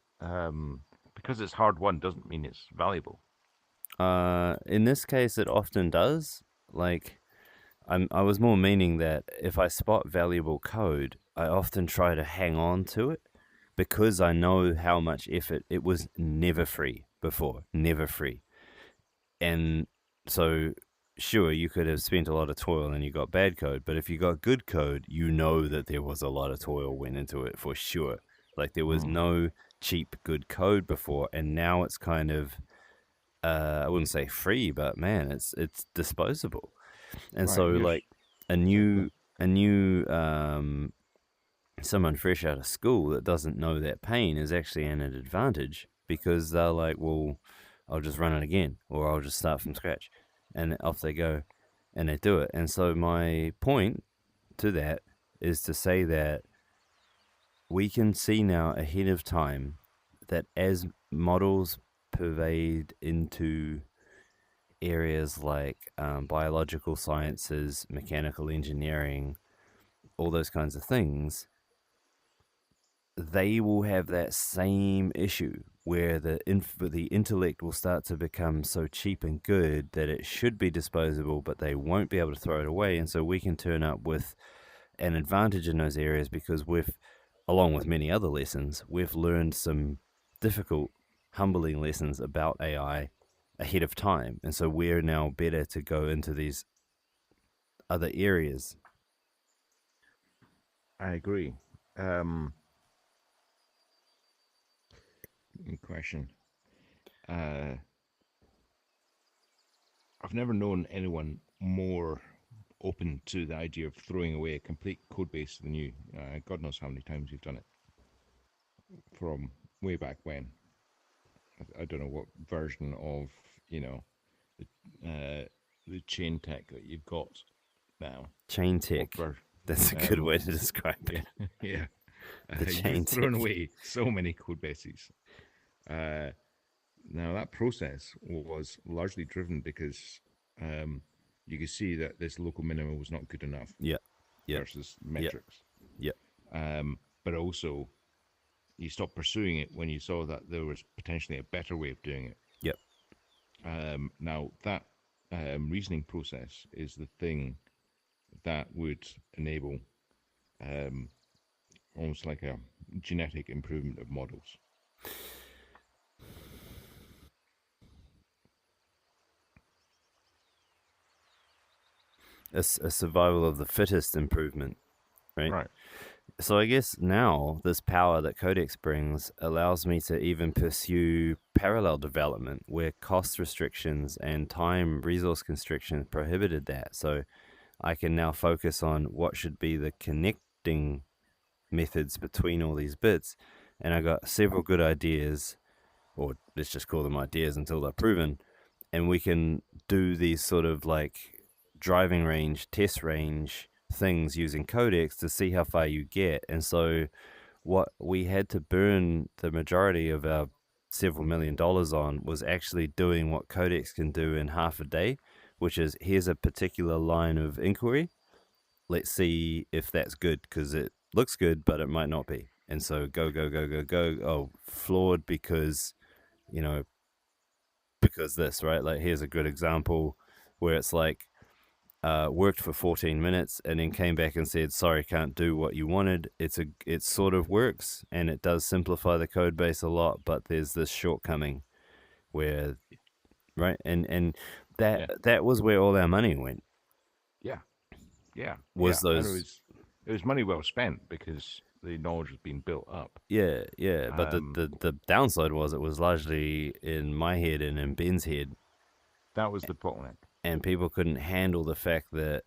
Because it's hard won doesn't mean it's valuable. In this case, it often does. Like, I was more meaning that if I spot valuable code, I often try to hang on to it because I know how much effort it was never free before, never free. And so, sure, you could have spent a lot of toil and you got bad code, but if you got good code, you know that there was a lot of toil went into it for sure. Like there was no cheap good code before, and now it's kind of I wouldn't say free, but man, it's disposable. And Right. so like a new someone fresh out of school that doesn't know that pain is actually an advantage because they're like, well, I'll just run it again or I'll just start from scratch, and off they go and they do it. And so my point to that is to say that we can see now ahead of time that as models pervade into areas like biological sciences, mechanical engineering, all those kinds of things, they will have that same issue where the intellect will start to become so cheap and good that it should be disposable, but they won't be able to throw it away. And so we can turn up with an advantage in those areas because we've, along with many other lessons, we've learned some difficult, humbling lessons about AI ahead of time. And so we're now better to go into these other areas. I agree. Good question. Uh, I've never known anyone more open to the idea of throwing away a complete code base than you. God knows how many times you've done it from way back when. I don't know what version of the chain tech that you've got now. Chain tech. That's a good way to describe it. Yeah. The chain You've thrown tech. away so many code bases. Now that process was largely driven because you could see that this local minimum was not good enough Yeah. Yeah. versus metrics. Yeah. But also, you stopped pursuing it when you saw that there was potentially a better way of doing it. Yep. Now that reasoning process is the thing that would enable almost like a genetic improvement of models. A survival of the fittest improvement, right? Right. So I guess now this power that Codex brings allows me to even pursue parallel development where cost restrictions and time resource constrictions prohibited that. So I can now focus on what should be the connecting methods between all these bits. And I got several good ideas, or let's just call them ideas until they're proven. And we can do these sort of like driving range, test range things using Codex to see how far you get. And so what we had to burn the majority of our several $1 million on was actually doing what Codex can do in half a day, which is here's a particular line of inquiry. Let's see if that's good because it looks good, but it might not be. And so go. Oh, flawed because, because this, right? Like here's a good example where it's like, worked for 14 minutes and then came back and said, sorry, can't do what you wanted. It sort of works and it does simplify the code base a lot, but there's this shortcoming where, right? And that was where all our money went. Yeah. Was those... And it was money well spent because the knowledge has been built up. Yeah. But the downside was it was largely in my head and in Ben's head. That was the bottleneck. And people couldn't handle the fact that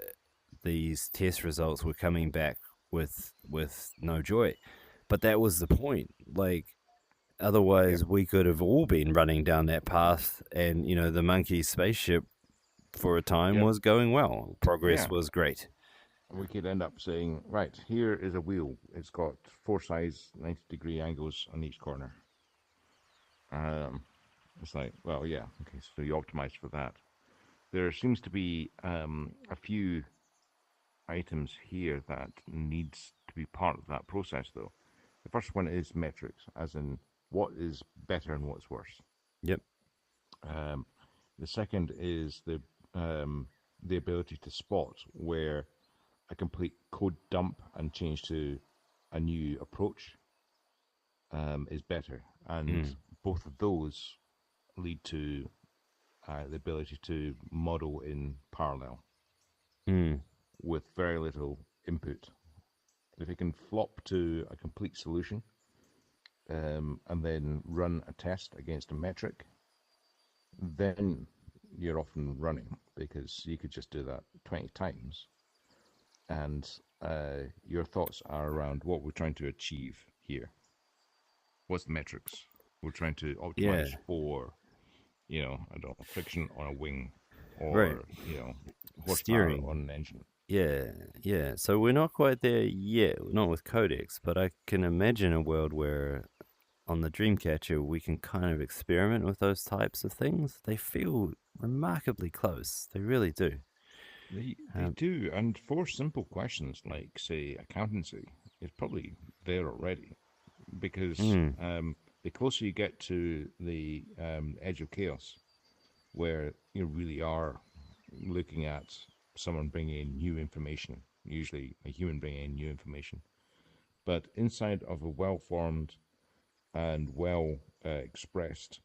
these test results were coming back with no joy. But that was the point. Like, otherwise we could have all been running down that path and, the monkey spaceship for a time was going well. Progress was great. We could end up saying, right, here is a wheel. It's got 4 sides, 90-degree angles on each corner. It's like, well, yeah, okay, so you optimize for that. There seems to be a few items here that needs to be part of that process, though. The first one is metrics, as in what is better and what's worse. Yep. The second is the ability to spot where a complete code dump and change to a new approach is better, and both of those lead to the ability to model in parallel with very little input. If you can flop to a complete solution and then run a test against a metric, then you're off and running because you could just do that 20 times. And your thoughts are around what we're trying to achieve here. What's the metrics? We're trying to optimize for I don't know, friction on a wing or, horsepower steering on an engine. Yeah. So we're not quite there yet, not with Codex, but I can imagine a world where on the Dreamcatcher, we can kind of experiment with those types of things. They feel remarkably close. They really do. They Um, do, and for simple questions like, say, accountancy, it's probably there already, because mm, the closer you get to the edge of chaos, where you really are looking at someone bringing in new information, usually a human bringing in new information, but inside of a well-formed and well expressed,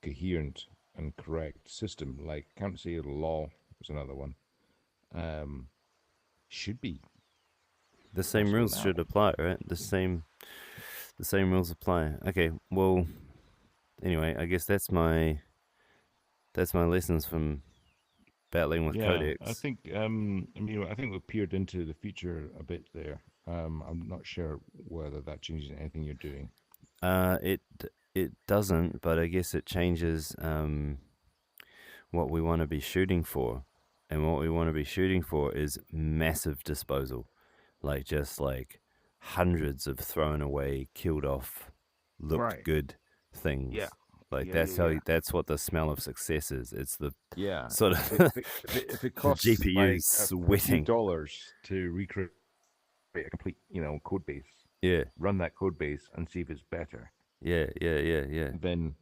coherent, and correct system, like accountancy or law is another one, um, should be the same possible rules now. should apply, right? The same rules apply. Okay, well, anyway, I guess that's my lessons from battling with Yeah, I Codex. think I think we've peered into the future a bit there. I'm not sure whether that changes anything you're doing. It it doesn't, but I guess it changes what we want to be shooting for, and what we want to be shooting for is massive disposal, like just like hundreds of thrown away, killed off, looked Right. good Yeah. things. Like Yeah. Yeah. that's how Yeah. that's what the smell of success is. It's the Yeah. sort If of it the costs GPU like a few sweating. dollars to recreate a complete, code base, Yeah, run that code base and see if it's better, yeah. then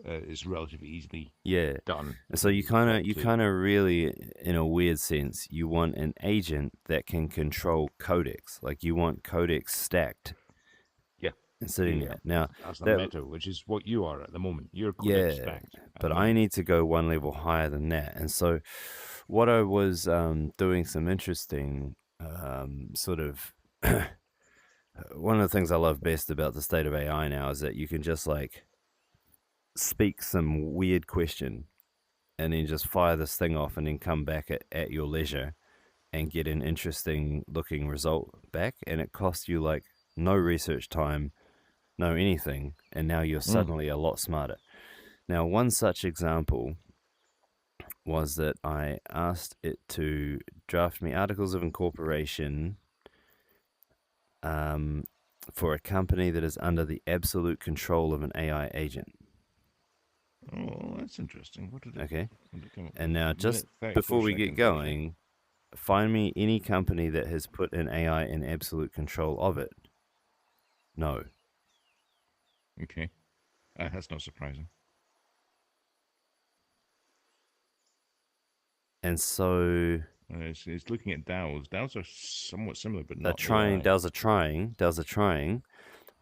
it's relatively easily Yeah. done And so because it's got you to. kind of really, in a weird sense, you want an agent that can control codecs. Like you want codecs stacked Yeah. and Yeah. sitting Yeah. there. Now That's the that meta, which is what you are at the moment. You're codex yeah, stacked at but the I moment. need to go one level higher than that. And so what I was doing some interesting sort of one of the things I love best about the state of AI now is that you can just like speak some weird question and then just fire this thing off and then come back at your leisure and get an interesting looking result back. And it costs you like no research time, no anything. And now you're Mm. suddenly a lot smarter. Now, one such example was that I asked it to draft me articles of incorporation um, for a company that is under the absolute control of an AI agent. Oh, that's interesting. Okay. What did it come up And with? now, A just minute, 34 before we get seconds, actually. going, find me any company that has put an AI in absolute control of it. No. Okay. That's not surprising. And so It's looking at DAOs. DAOs are somewhat similar, but they're not trying, AI. DAOs are trying,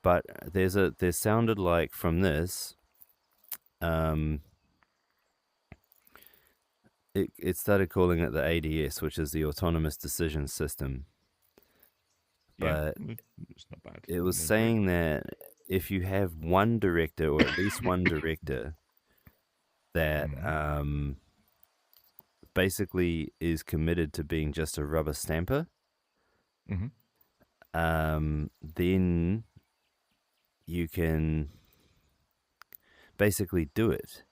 but there sounded like from this, um, it started calling it the ADS, which is the Autonomous Decision System. Yeah, But it's not bad. it was It's very saying good. that if you have one director, or at least one director, that Mm-hmm. basically is committed to being just a rubber stamper, Mm-hmm. then you can basically do it,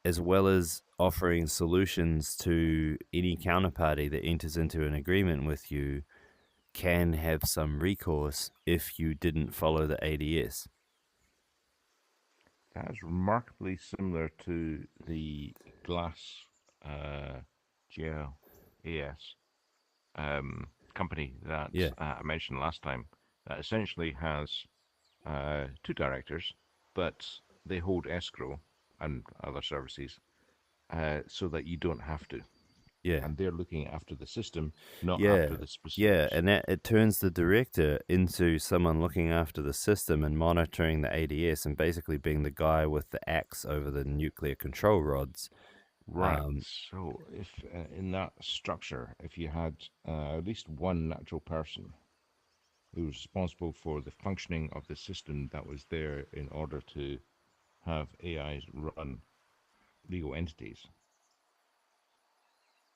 as well as offering solutions to any counterparty that enters into an agreement with you can have some recourse if you didn't follow the ADS. That is remarkably similar to the Glass GLAS company that Yeah. I mentioned last time. That essentially has two directors, but they hold escrow and other services so that you don't have to. Yeah. And they're looking after the system, not Yeah. after the Yeah, specifics. and that it turns the director into someone looking after the system and monitoring the ADS and basically being the guy with the axe over the nuclear control rods. Right. So, if in that structure, if you had at least one natural person who was responsible for the functioning of the system that was there in order to have AIs run legal entities,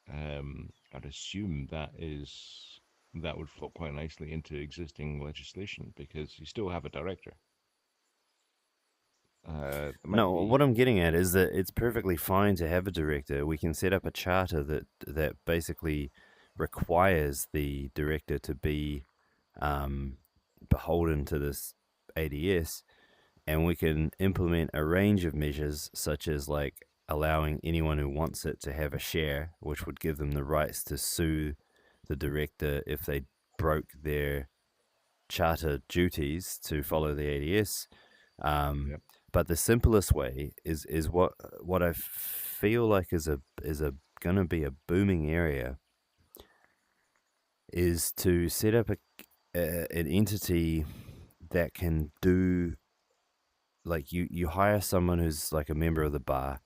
I'd assume that would flow quite nicely into existing legislation because you still have a director. There might No, be. what I'm getting at is that it's perfectly fine to have a director. We can set up a charter that basically requires the director to be beholden to this ADS, and we can implement a range of measures, such as like allowing anyone who wants it to have a share, which would give them the rights to sue the director if they broke their charter duties to follow the ADS. Yep. But the simplest way is what I feel like is a gonna be a booming area, is to set up an entity that can do, like, you hire someone who's like a member of the bar,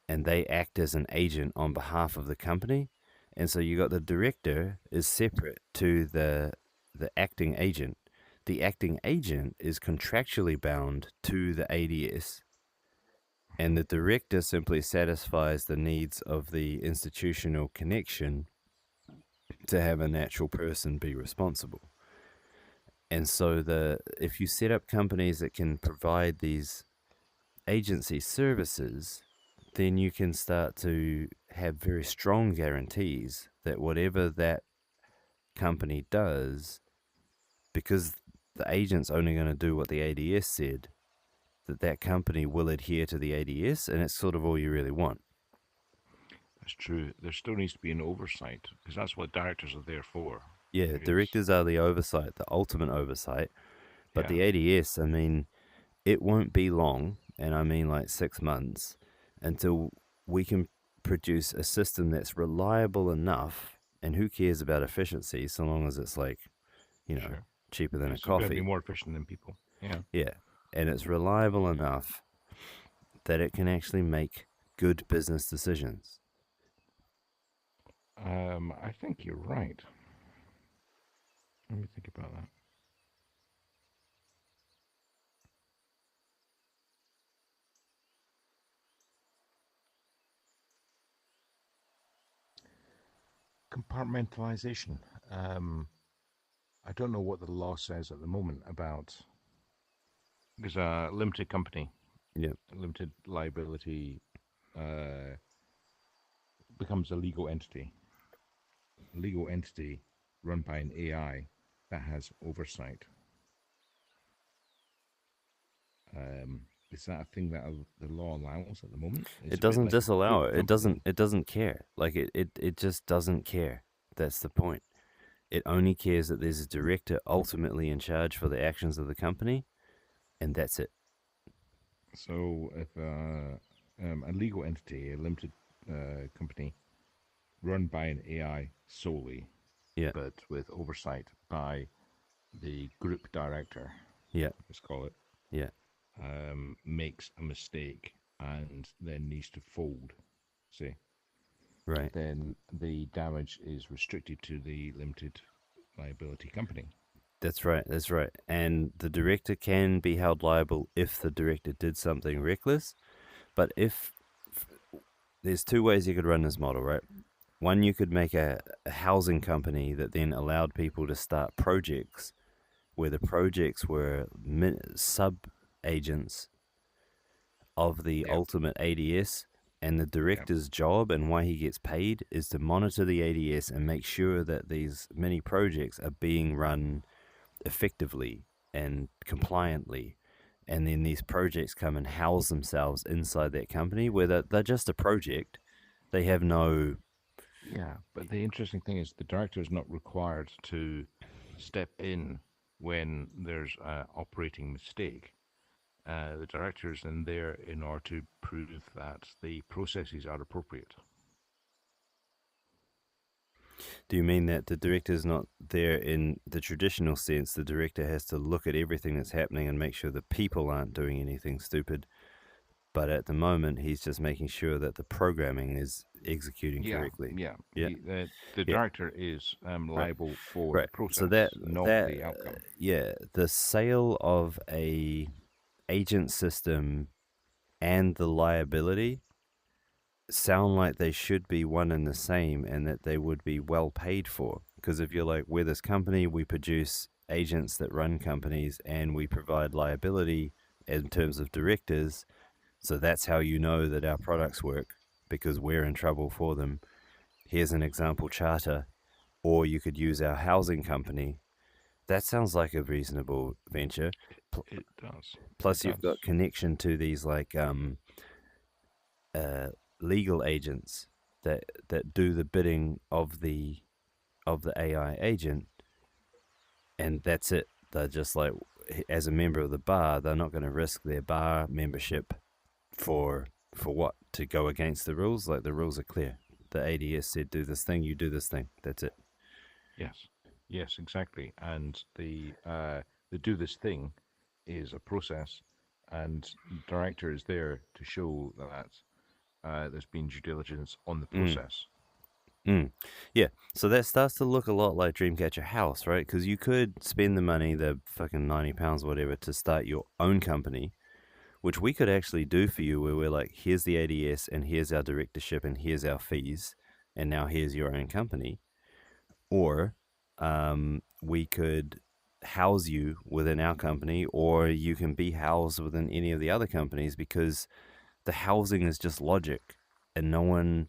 and they act as an agent on behalf of the company. And so you got the director is separate to the acting agent. The acting agent is contractually bound to the ADS, and the director simply satisfies the needs of the institutional connection to have a natural person be responsible. And so if you set up companies that can provide these agency services, then you can start to have very strong guarantees that whatever that company does, because the agent's only going to do what the ADS said, that company will adhere to the ADS, and it's sort of all you really want. That's true. There still needs to be an oversight because that's what directors are there for. Yeah, It's- directors are the oversight, the ultimate oversight. But yeah. the ADS, I mean, it won't be long, and I mean like 6 months, until we can produce a system that's reliable enough. And who cares about efficiency so long as it's like, Sure. cheaper than a It's got to be coffee. more efficient than people. Yeah. Yeah, and it's reliable enough that it can actually make good business decisions. I think you're right. Let me think about that. Compartmentalization. I don't know what the law says at the moment about. There's a limited company, Yeah, limited liability, becomes a legal entity. A legal entity run by an AI that has oversight. Is that a thing that the law allows at the moment? It's a it bit doesn't like a disallow group it. It company. doesn't care. Like it just doesn't care. That's the point. It only cares that there's a director ultimately in charge for the actions of the company, and that's it. So if a legal entity, a limited company, run by an AI solely, Yeah, but with oversight by the group director, yeah, let's call it, yeah. makes a mistake and then needs to fold, say, Right. then the damage is restricted to the limited liability company. That's right. That's right. And the director can be held liable if the director did something reckless. But there's two ways you could run this model, right? One, you could make a housing company that then allowed people to start projects where the projects were sub agents of the Yeah. ultimate ADS, and the director's job and why he gets paid is to monitor the ADS and make sure that these mini projects are being run effectively and compliantly. And then these projects come and house themselves inside that company where they're just a project. They have no. Yeah, but the interesting thing is the director is not required to step in when there's an operating mistake. The director is in there in order to prove that the processes are appropriate. Do you mean that the director is not there in the traditional sense? The director has to look at everything that's happening and make sure the people aren't doing anything stupid. But at the moment, he's just making sure that the programming is executing correctly. Yeah. Yeah. The director is liable for the Right. process, So that not that the outcome. yeah, the sale of a agent system and the liability sound like they should be one and the same, and that they would be well paid for. Because if you're like, we're this company, we produce agents that run companies, and we provide liability in terms of directors, so that's how you know that our products work, because we're in trouble for them. Here's an example charter, or you could use our housing company. That sounds like a reasonable venture. it does. It Plus, you've got does. connection to these like uh, legal agents that do the bidding of the AI agent, and that's it. They're just like, as a member of the bar, they're not going to risk their bar membership for what, to go against the rules. Like, the rules are clear. The ADS said do this thing, you do this thing. That's it. Yes. Yes, exactly. And the do this thing is a process, and the director is there to show that there's been due diligence on the Mm. process. Mm. Yeah, so that starts to look a lot like Dreamcatcher House, right? Because you could spend the money, the fucking £90, whatever, to start your own company, which we could actually do for you, where we're like, here's the ADS, and here's our directorship, and here's our fees, and now here's your own company. Or we could house you within our company, or you can be housed within any of the other companies, because the housing is just logic, and no one,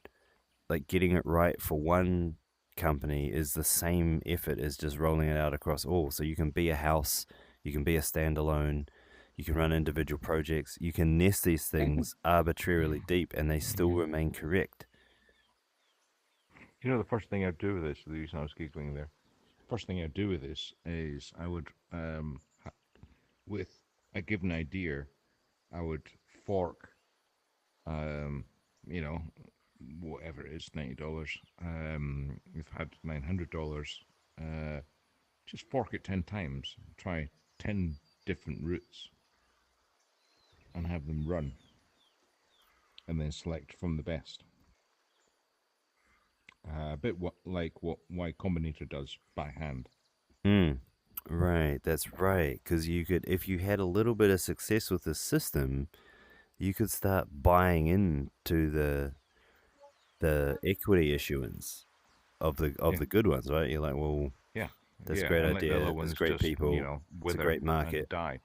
like, getting it right for one company is the same effort as just rolling it out across all. So you can be a house, you can be a standalone, you can run individual projects, you can nest these things arbitrarily deep, and they still remain correct. You know, the first thing I'd do with this, the reason I was giggling there, first thing I'd do with this is I would, with a given idea, I would fork, um, you know, whatever it is, $90. We've had $900. Just fork it 10 times. Try 10 different routes and have them run, and then select from the best. A bit like what Y Combinator does by hand. Mm, right, that's right. Because you could, if you had a little bit of success with the system, you could start buying into the equity issuance of Yeah, the good ones, right? You're like, well, yeah, that's a yeah. great And let the other idea. There's ones great just, people. It's a wither great and market. die.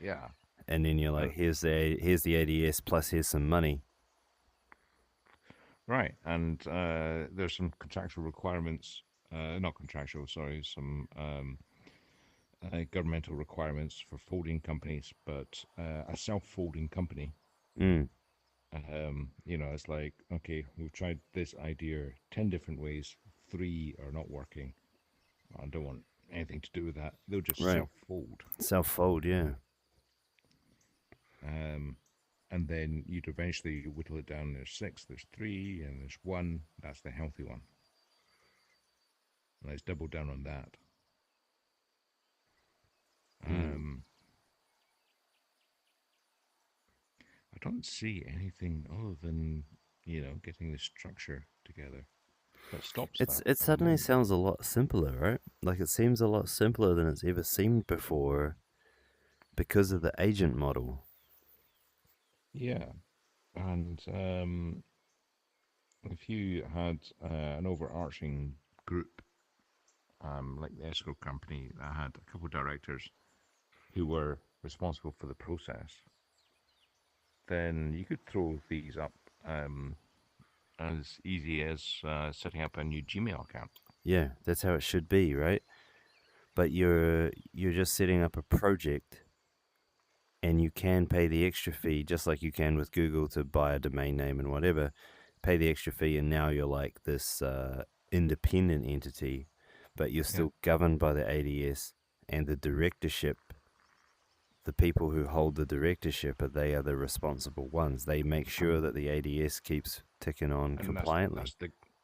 Yeah. And then you're like, And here's the ADS, plus here's some money. right. And there's some contractual requirements, not contractual, sorry, some governmental requirements for folding companies, but a self-folding company, Mm, it's like, okay, we've tried this idea 10 different ways, 3 are not working. I don't want anything to do with that. They'll just right. self-fold. Self fold, yeah. Um, and then you'd eventually whittle it down. There's 6, there's 3, and there's 1. That's the healthy one. Let's double down on that. Mm. I don't see anything other than, getting the structure together that stops that It at the suddenly moment. sounds a lot simpler, right? Like, it seems a lot simpler than it's ever seemed before because of the agent model. Yeah. And if you had an overarching group, like the escrow company that had a couple of directors who were responsible for the process, then you could throw these up as easy as setting up a new Gmail account. Yeah, that's how it should be, right? But you're just setting up a project, and you can pay the extra fee just like you can with Google to buy a domain name and whatever. Pay the extra fee, and now you're like this independent entity, but you're Yeah. still governed by the ADS and the directorship. The people who hold the directorship they are the responsible ones. They make sure And that the ADS keeps ticking on and compliantly.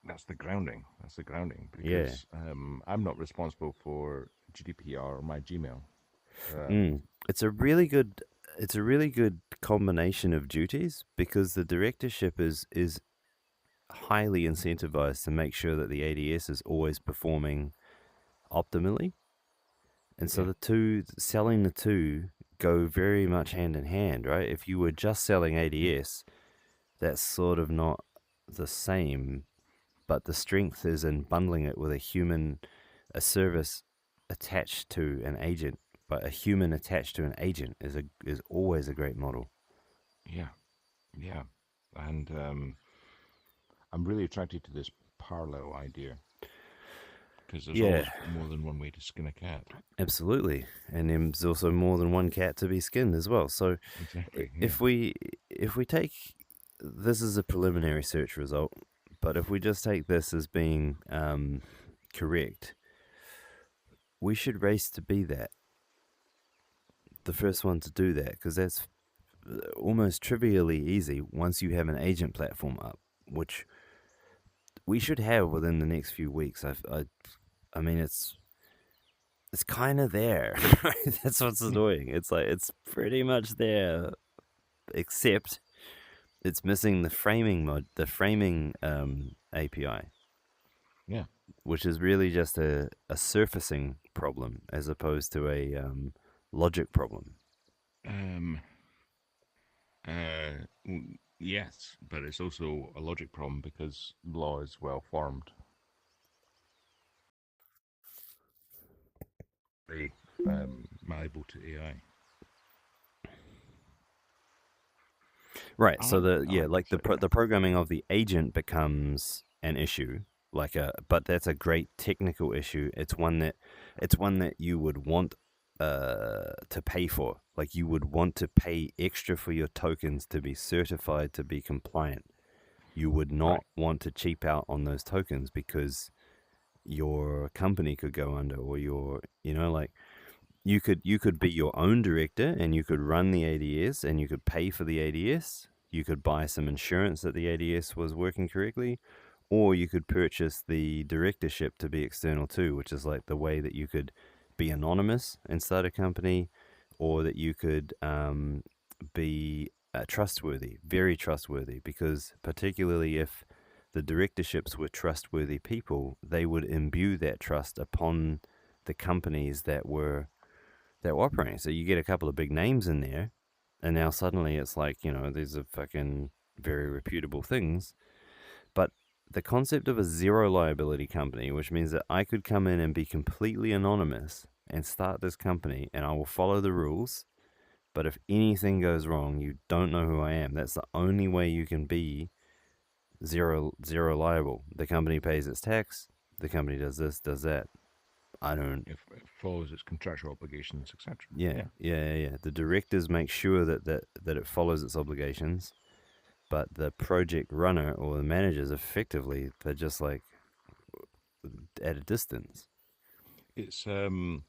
that's the grounding. That's the grounding Yeah. because I'm not responsible for GDPR or my Gmail. Mm. It's a really good combination of duties, because the directorship is highly incentivized to make sure that the ADS is always performing optimally. And so Yeah. the two, selling the two, go very much hand in hand, right? If you were just selling ADS, that's sort of not the same, but the strength is in bundling it with a service attached to an agent. But a human attached to an agent is always a great model. Yeah. Yeah. And I'm really attracted to this parallel idea. because there's Yeah, always more than one way to skin a cat. absolutely. And there's also more than one cat to be skinned as well. So Exactly. Yeah. if we take this is a preliminary search result, but if we just take this as being correct, we should race to be the first one to do that, because that's almost trivially easy once you have an agent platform up, which we should have within the next few weeks. I mean, it's kind of there. That's what's Yeah. annoying. It's like it's pretty much there, except it's missing the framing API, Yeah. which is really just a surfacing problem as opposed to a logic problem. Um. Yes, but it's also a logic problem because law is well formed. Very malleable to AI. Right. I So like I like like this idea. the programming of the agent becomes an issue. But that's a great technical issue. It's one that you would want to pay for. Like you would want to pay extra for your tokens to be certified to be compliant. You would Right. not want to cheap out on those tokens because your company could go under, or like you could be your own director and you could run the ADS and you could pay for the ADS. You could buy some insurance that the ADS was working correctly, or you could purchase the directorship to be external too, which is like the way that you could be anonymous and start a company, or that you could be trustworthy, very trustworthy, because particularly if the directorships were trustworthy people, they would imbue that trust upon the companies that were operating. So you get a couple of big names in there, and now suddenly it's like, these are fucking very reputable things. But the concept of a zero liability company, which means that I could come in and be completely anonymous and start this company and I will follow the rules. But if anything goes wrong, you don't know who I am. That's the only way you can be zero liable. The company pays its tax. The company does this, does that. I don't. If it follows its contractual obligations, etc. Yeah, Yeah. yeah, yeah, yeah. The directors make sure that it follows its obligations, but the project runner or the managers effectively they're just like at a distance. It's I'll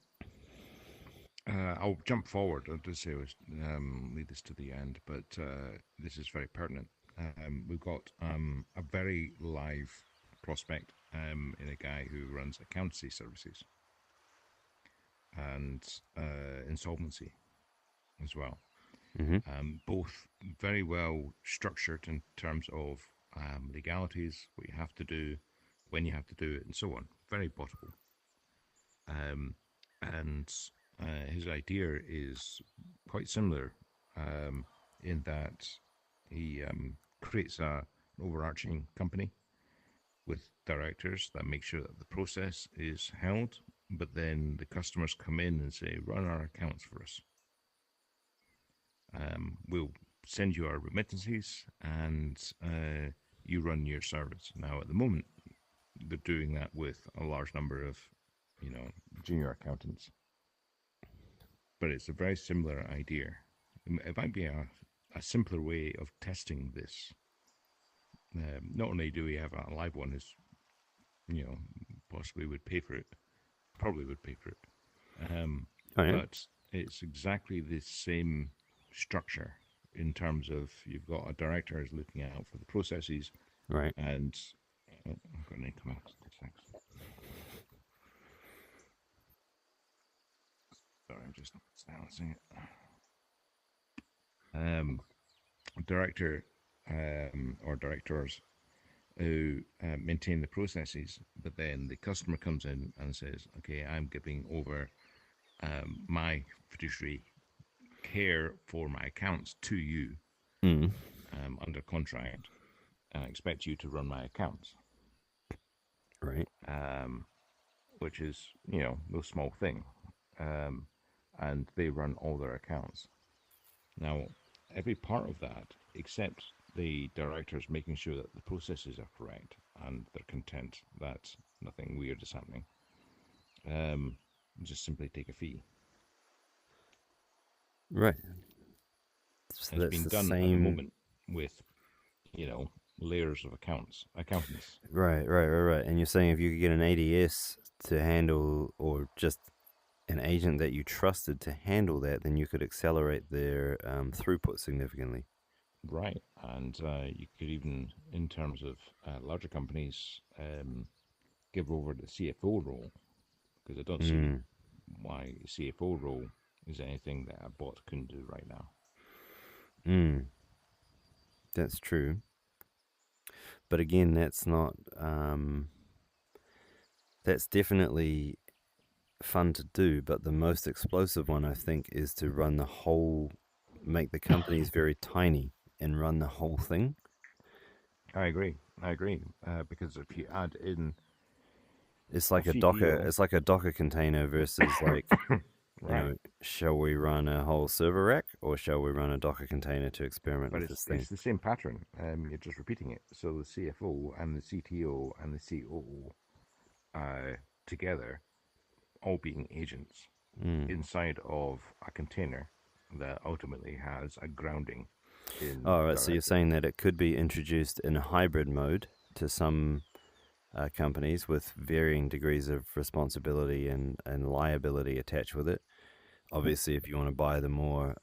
jump forward. I did say I was lead this to the end, but this is very pertinent. We've got a very live prospect in a guy who runs accountancy services and insolvency as well. Mm-hmm. Both very well structured in terms of legalities, what you have to do, when you have to do it, and so on. Very bottable. Um, and his idea is quite similar in that he creates an overarching company with directors that make sure that the process is held, but then the customers come in and say, run our accounts for us. We'll send you our remittances and you run your service. Now, at the moment, they're doing that with a large number of, junior accountants. But it's a very similar idea. It might be a simpler way of testing this. Not only do we have a live one who's, possibly would pay for it, probably would pay for it, Oh yeah. but it's exactly the same structure in terms of you've got a director who's looking out for the processes Right. and I've got an income out. Sorry, I'm just balancing it. Director or directors who maintain the processes, but then the customer comes in and says, "Okay, I'm giving over my fiduciary care for my accounts to you Mm. under contract, and I expect you to run my accounts." Right. Which is, no small thing. And they run all their accounts. Now, every part of that, except the directors making sure that the processes are correct and they're content that nothing weird is happening, just simply take a fee. Right. So And it's that's being the done at the same. moment with, you know, layers of accountants. Right. And you're saying if you could get an ADS to handle, or just an agent that you trusted to handle that, then you could accelerate their throughput significantly. Right. And you could even, in terms of larger companies, give over the CFO role, because I don't see Mm, why CFO role is anything that a bot couldn't do right now. mm, that's true. But again, that's not. That's definitely fun to do. But the most explosive one, I think, is to run the whole, make the companies very tiny and run the whole thing. I agree. I agree. Because if you add in It's a like a Docker. CTO, It's like a Docker container versus like, right? shall we run a whole server rack, or shall we run a Docker container to experiment But with it's this thing? it's the same pattern. You're just repeating it. So the CFO and the CTO and the COO together, all being agents Mm. inside of a container that ultimately has a grounding in All right. So you're directly. saying that it could be introduced in a hybrid mode to some companies with varying degrees of responsibility and liability attached with it. Obviously, if you want to buy the more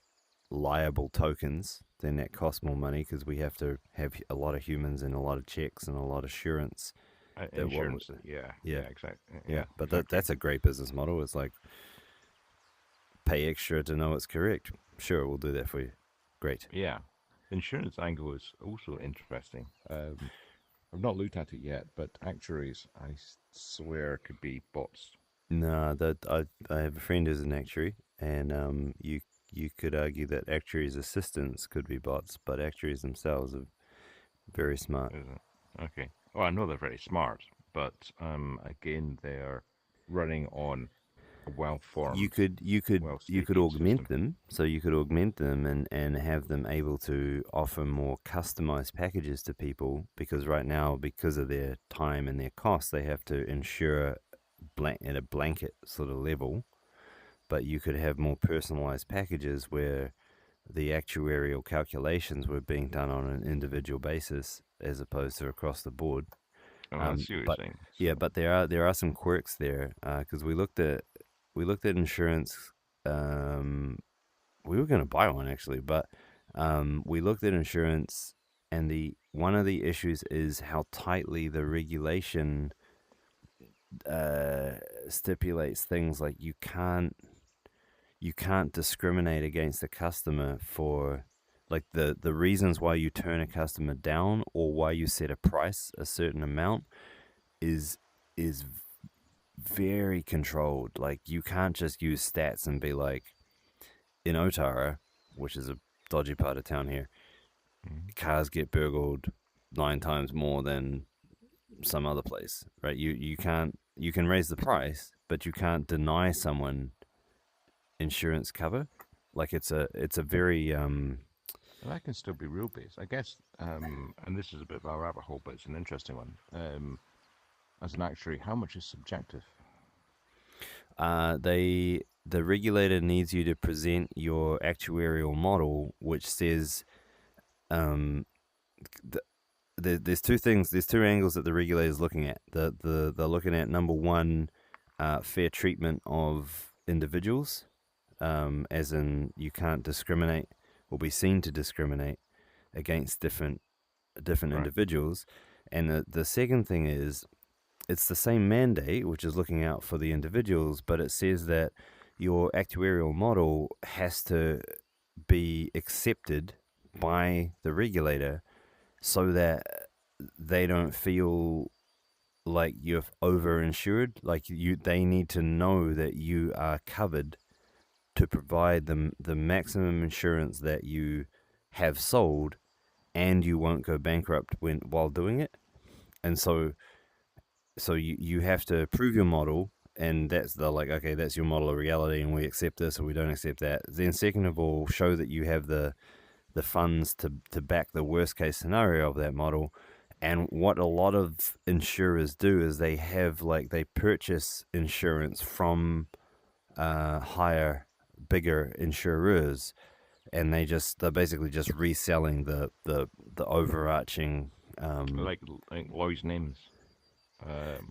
liable tokens, then that costs more money because we have to have a lot of humans and a lot of checks and a lot of assurance that what. Insurance. Yeah, Yeah, yeah, exactly. yeah. Yeah, But exactly. that's a great business model. It's like pay extra to know it's correct. Sure, we'll do that for you. Great. Yeah, insurance angle is also interesting. I've not looked at it yet, but actuaries, swear, could be bots. No, that I have a friend who's an actuary, and you could argue that actuaries' assistants could be bots, but actuaries themselves are very smart. Is it? Okay. Well, I know they're very smart, but again, they're running on a You well-formed, could you could you could well-stated augment system. them, so you could augment them and have them able to offer more customized packages to people, because right now, because of their time and their costs, they have to insure at a blanket sort of level. But you could have more personalized packages where the actuarial calculations were being done on an individual basis as opposed to across the board. Oh, I see what you're But saying. yeah, So, but there are some quirks there, because we looked at insurance. Um, we were going to buy one actually, but we looked at insurance, and the one of the issues is how tightly the regulation uh, stipulates things like you can't discriminate against a customer for, like, the reasons why you turn a customer down or why you set a price a certain amount is is very controlled. Like, you can't just use stats and be like, in Otara, which is a dodgy part of town here, mhm. cars get burgled 9 times more than some other place, right? You can raise the price, but you can't deny someone insurance cover. Like, it's a very And that can still be rule based, I guess. And this is a bit of a rabbit hole, but it's an interesting one. As an actuary, how much is subjective? the regulator needs you to present your actuarial model, which says, um, th- there's two things. There's two angles that the regulator is looking at. They're looking at, number one, fair treatment of individuals, as in you can't discriminate or be seen to discriminate against different Right. individuals, and the second thing is, it's the same mandate, which is looking out for the individuals, but it says that your actuarial model has to be accepted by the regulator so that they don't feel like you're overinsured. Like, they need to know that you are covered to provide them the maximum insurance that you have sold, and you won't go bankrupt while doing it. And so you have to prove your model, and they're like, okay, that's your model of reality, and we accept this or we don't accept that. Then, second of all, show that you have the funds to back the worst case scenario of that model, And what a lot of insurers do is they have like they purchase insurance from higher, bigger insurers, and they're basically just reselling the overarching like Lloyd's names.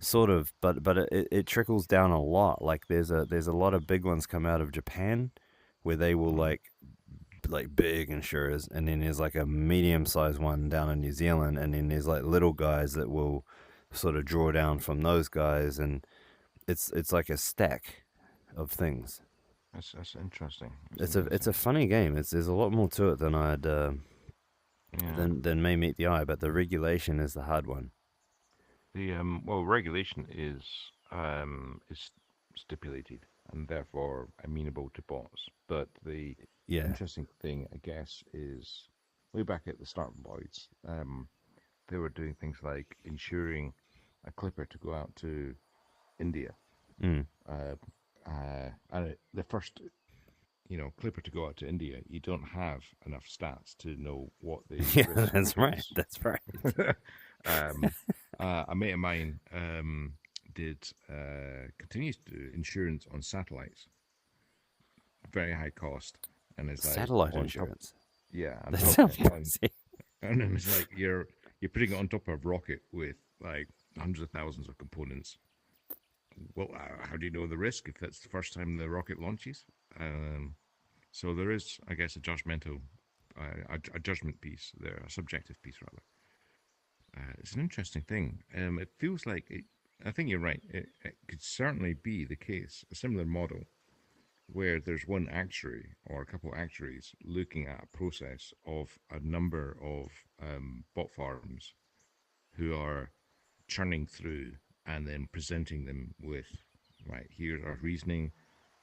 sort of, but it trickles down a lot. Like there's a lot of big ones come out of Japan where they will Mm, like big insurers, and then there's like a medium sized one down in New Zealand, and then there's like little guys that will sort of draw down from those guys, and it's like a stack of things. that's interesting. That's It's a interesting. funny game. There's a lot more to it than I'd Yeah. than may meet the eye, but the regulation is the hard one. The well, regulation is stipulated and therefore amenable to bots. But the Yeah. interesting thing, I guess, is way back at the start of Lloyd's, they were doing things like insuring a clipper to go out to India. Mm. Uh, the first, clipper to go out to India, you don't have enough stats to know what the Yeah, risk that's right. is. That's right. um, a mate of mine did continues to do insurance on satellites, very high cost, and it's like Satellite on top, insurance. yeah, on That top, sounds on, crazy. and then it's like you're putting it on top of a rocket with like hundreds of thousands of components. Well, how do you know the risk if that's the first time the rocket launches? Um, so there is, I guess, a judgmental, a judgment piece there, a subjective piece rather. It's an interesting thing. It feels like it, I think you're right. It could certainly be the case, a similar model where there's one actuary or a couple of actuaries looking at a process of a number of bot farms who are churning through and then presenting them with, right, here's our reasoning,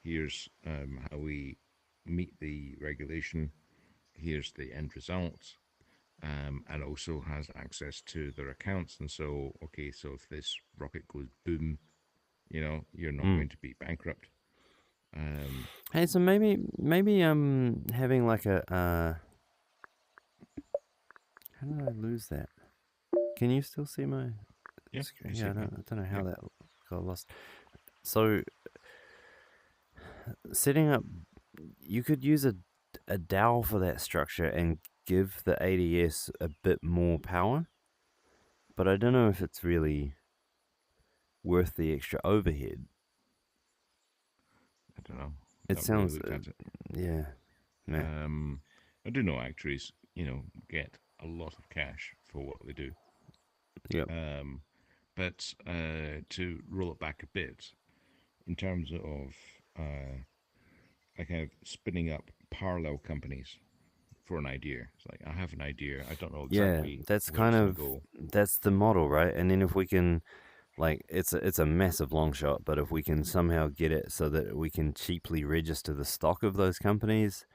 here's how we meet the regulation, here's the end result, and also has access to their accounts. And so, okay, so if this rocket goes boom, you're not Mm. going to be bankrupt. Um, Hey, so maybe having like a how did I lose that? Can you still see my yeah, screen? I Yeah, see that. I don't know how Yeah. that got lost. So setting up, you could use a DAO for that structure and give the ADS a bit more power, but I don't know if it's really worth the extra overhead. I don't know. It Not really sounds, looked at it. yeah, nah, I do know actuaries, get a lot of cash for what they do. yep, Um, but to roll it back a bit, in terms of I kind of spinning up parallel companies for an idea. It's like I have an idea. I don't know yeah. exactly That's where kind it's going of to go. that's the model, right? And then if we can, like, it's a massive long shot, but if we can somehow get it so that we can cheaply register the stock of those companies,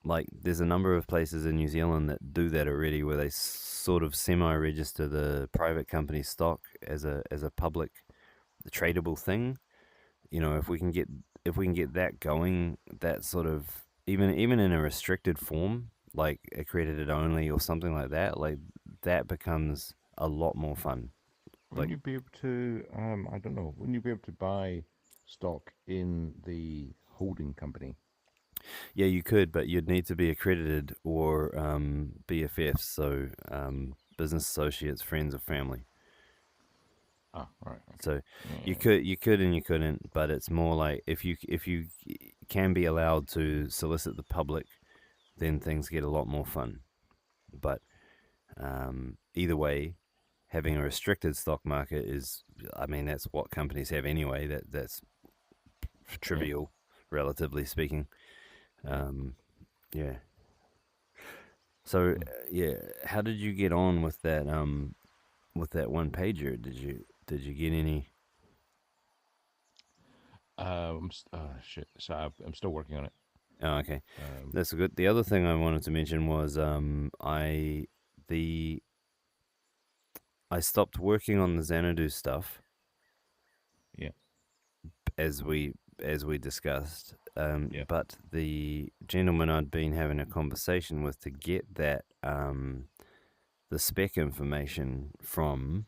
like there's a number of places in New Zealand that do that already, where they sort of semi-register the private company stock as a public tradable thing. If we can get that going, that sort of even in a restricted form, like accredited only or something like that, like that becomes a lot more fun. Wouldn't Like, you be able to? I don't know. Wouldn't you be able to buy stock in the holding company? yeah, you could, but you'd need to be accredited or BFFs, so business associates, friends, or family. Ah, all right. Okay. So Yeah. you could and you couldn't, but it's more like if you can be allowed to solicit the public, then things get a lot more fun. But either way, having a restricted stock market is, I mean, that's what companies have anyway. That's Yeah. trivial, relatively speaking. Yeah. Um, yeah. So Hmm. yeah, how did you get on with that one pager? Did you get any? Shit. So I'm still working on it. Oh, okay, Um, that's good. The other thing I wanted to mention was the I stopped working on the Xanadu stuff yeah. as we discussed. Yeah. But the gentleman I'd been having a conversation with to get that the spec information from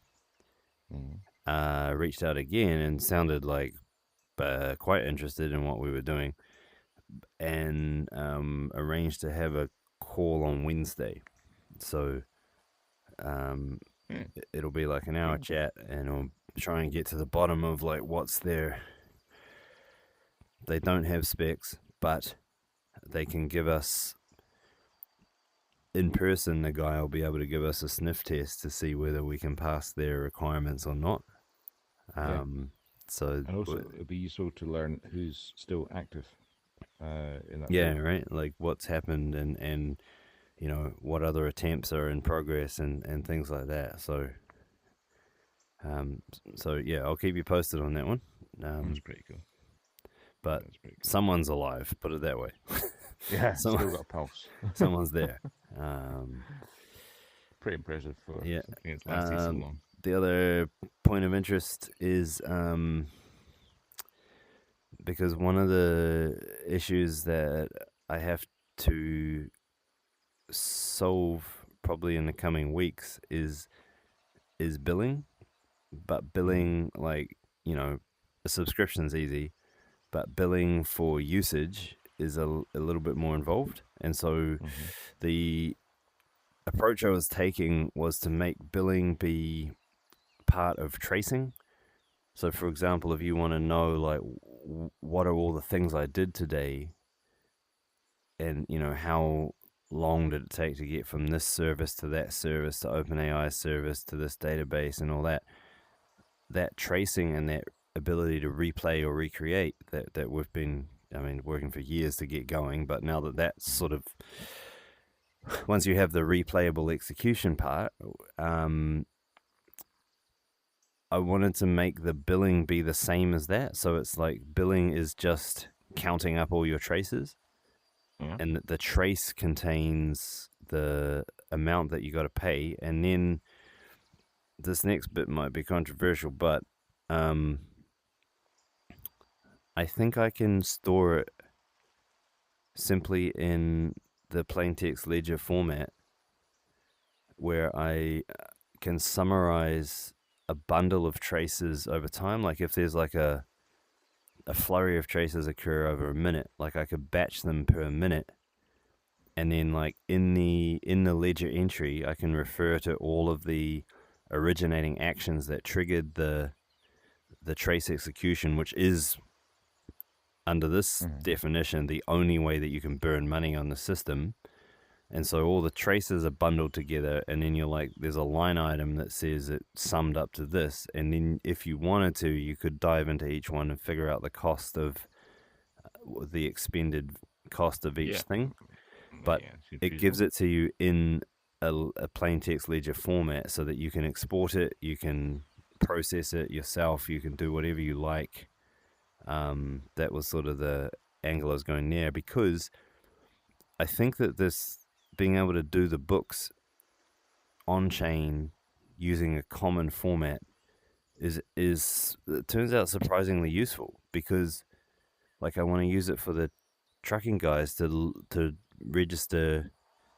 Mm. reached out again and sounded like quite interested in what we were doing, and arranged to have a call on Wednesday. So Yeah. it'll be like an hour Okay. chat, and I'll try and get to the bottom of like what's their. They don't have specs, but they can give us in person. The guy will be able to give us a sniff test to see whether we can pass their requirements or not. Yeah. So And also, it'll be useful to learn who's still active in that yeah, field. right. Like what's happened, and you know what other attempts are in progress, and things like that. So yeah, I'll keep you posted on that one. That's pretty cool. But That's pretty cool. someone's alive. Put it that way. Yeah, Someone, still got a pulse. someone's there. Um, Pretty impressive for yeah. something that's lasted so long. The other point of interest is because one of the issues that I have to solve probably in the coming weeks is billing, but billing like a subscription's easy, but billing for usage is a little bit more involved, and so Mm-hmm. the approach I was taking was to make billing be part of tracing. So, for example, if you want to know like what are all the things I did today, and how long did it take to get from this service to that service to OpenAI service to this database and all that, that tracing and that ability to replay or recreate that we've been, working for years to get going, but now that that's sort of once you have the replayable execution part, I wanted to make the billing be the same as that. So it's like billing is just counting up all your traces, Yeah. and the trace contains the amount that you got to pay. And then this next bit might be controversial, but I think I can store it simply in the plain text ledger format where I can summarize a bundle of traces over time. Like if there's like a flurry of traces occur over a minute, like I could batch them per minute, and then like in the ledger entry I can refer to all of the originating actions that triggered the trace execution, which is under this definition the only way that you can burn money on the system. And so all the traces are bundled together, and then you're like, there's a line item that says it summed up to this. And then if you wanted to, you could dive into each one and figure out the cost of the expended cost of each Yeah. thing. But Yeah, it gives it to you in a plain text ledger format so that you can export it, you can process it yourself, you can do whatever you like. That was sort of the angle I was going there, because I think that this being able to do the books on chain using a common format is it turns out surprisingly useful, because like I want to use it for the trucking guys to register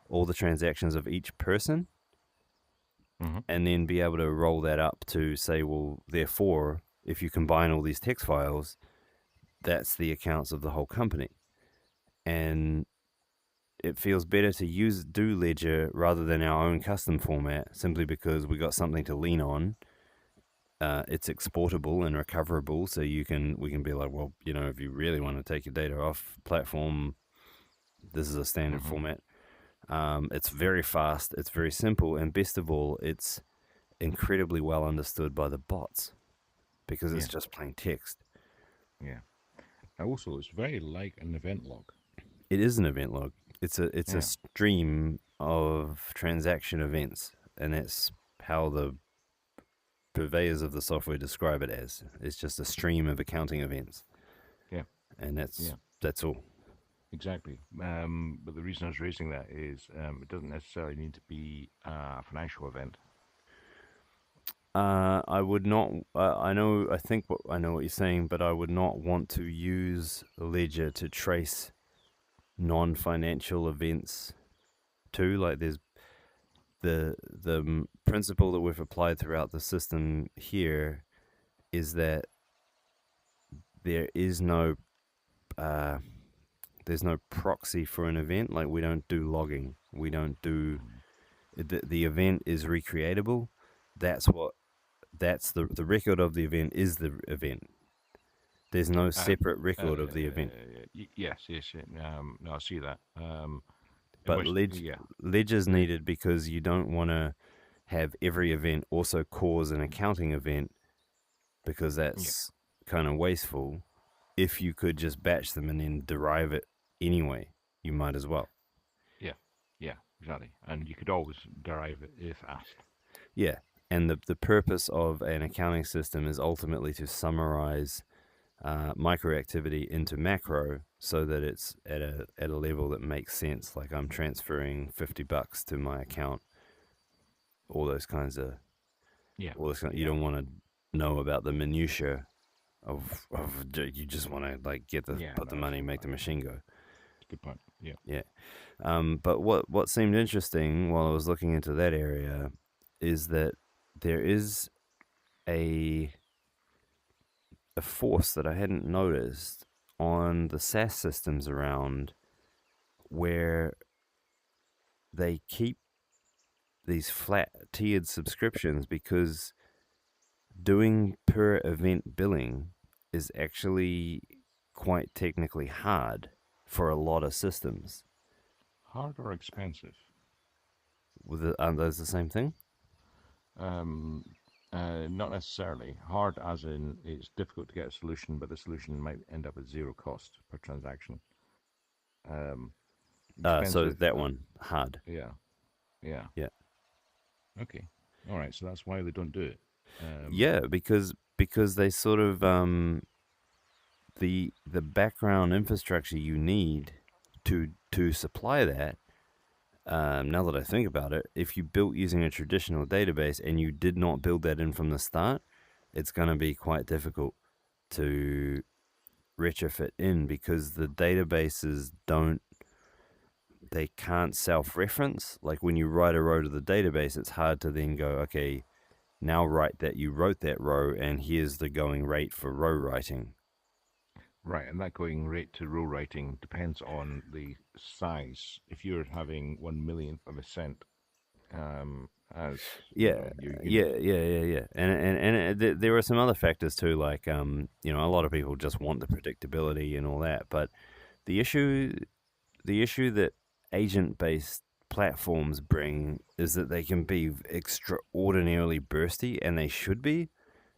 all the transactions of each person, and then be able to roll that up to say, well, therefore, if you combine all these text files, that's the accounts of the whole company. And it feels better to do Ledger rather than our own custom format, simply because we got something to lean on. It's exportable and recoverable, so we can be like, well, if you really want to take your data off platform, this is a standard format. It's very fast, it's very simple, and best of all, it's incredibly well understood by the bots because it's just plain text. Yeah. And also, it's very like an event log. It is an event log. It's a stream of transaction events, and that's how the purveyors of the software describe it as. It's just a stream of accounting events. Yeah. And that's all. Exactly. But the reason I was raising that is it doesn't necessarily need to be a financial event. I would not. I know what you're saying, but I would not want to use Ledger to trace non-financial events too. Like the principle that we've applied throughout the system here is that there is no uh, there's no proxy for an event. Like we don't do logging. We don't do the event is recreatable. That's what that's the record of the event is the event. There's no Um, separate record of the event. yes, yes, no, I see that. In But which, yeah, ledger's needed because you don't want to have every event also cause an accounting event because yeah, that's kind of wasteful. If you could just batch them and then derive it anyway, you might as well. yeah, yeah, exactly. And you could always derive it if asked. Yeah. And the purpose of an accounting system is ultimately to summarize micro activity into macro so that it's at a level that makes sense. Like I'm transferring $50 to my account, all those kinds of Yeah, you yeah, don't want to know about the minutia of you just want to like yeah. put No, the that's money, make the machine go. a good point. Yeah. Yeah. But what seemed interesting while I was looking into that area is that there is a a force that I hadn't noticed on the SaaS systems around where they keep these flat tiered subscriptions because doing per event billing is actually quite technically hard for a lot of systems. Hard or expensive? Aren't those the same thing? Um, not necessarily. Hard as in it's difficult to get a solution, but the solution might end up at zero cost per transaction. Um, So expensive. that one hard. Yeah, yeah. Yeah. Okay. All right. So that's why they don't do it. Yeah, because they sort of the background infrastructure you need to supply that. Now that I think about it, if you built using a traditional database and you did not build that in from the start, it's going to be quite difficult to retrofit in because the databases they can't self-reference. Like when you write a row to the database, it's hard to then go, okay, now write that you wrote that row and here's the going rate for row writing. Right, and that going rate to row writing depends on the size. If you're having 1 millionth of a cent, as you Yeah, know, your unit. yeah. And there are some other factors too, like a lot of people just want the predictability and all that. But the issue, the issue that agent-based platforms bring is that they can be extraordinarily bursty, and they should be.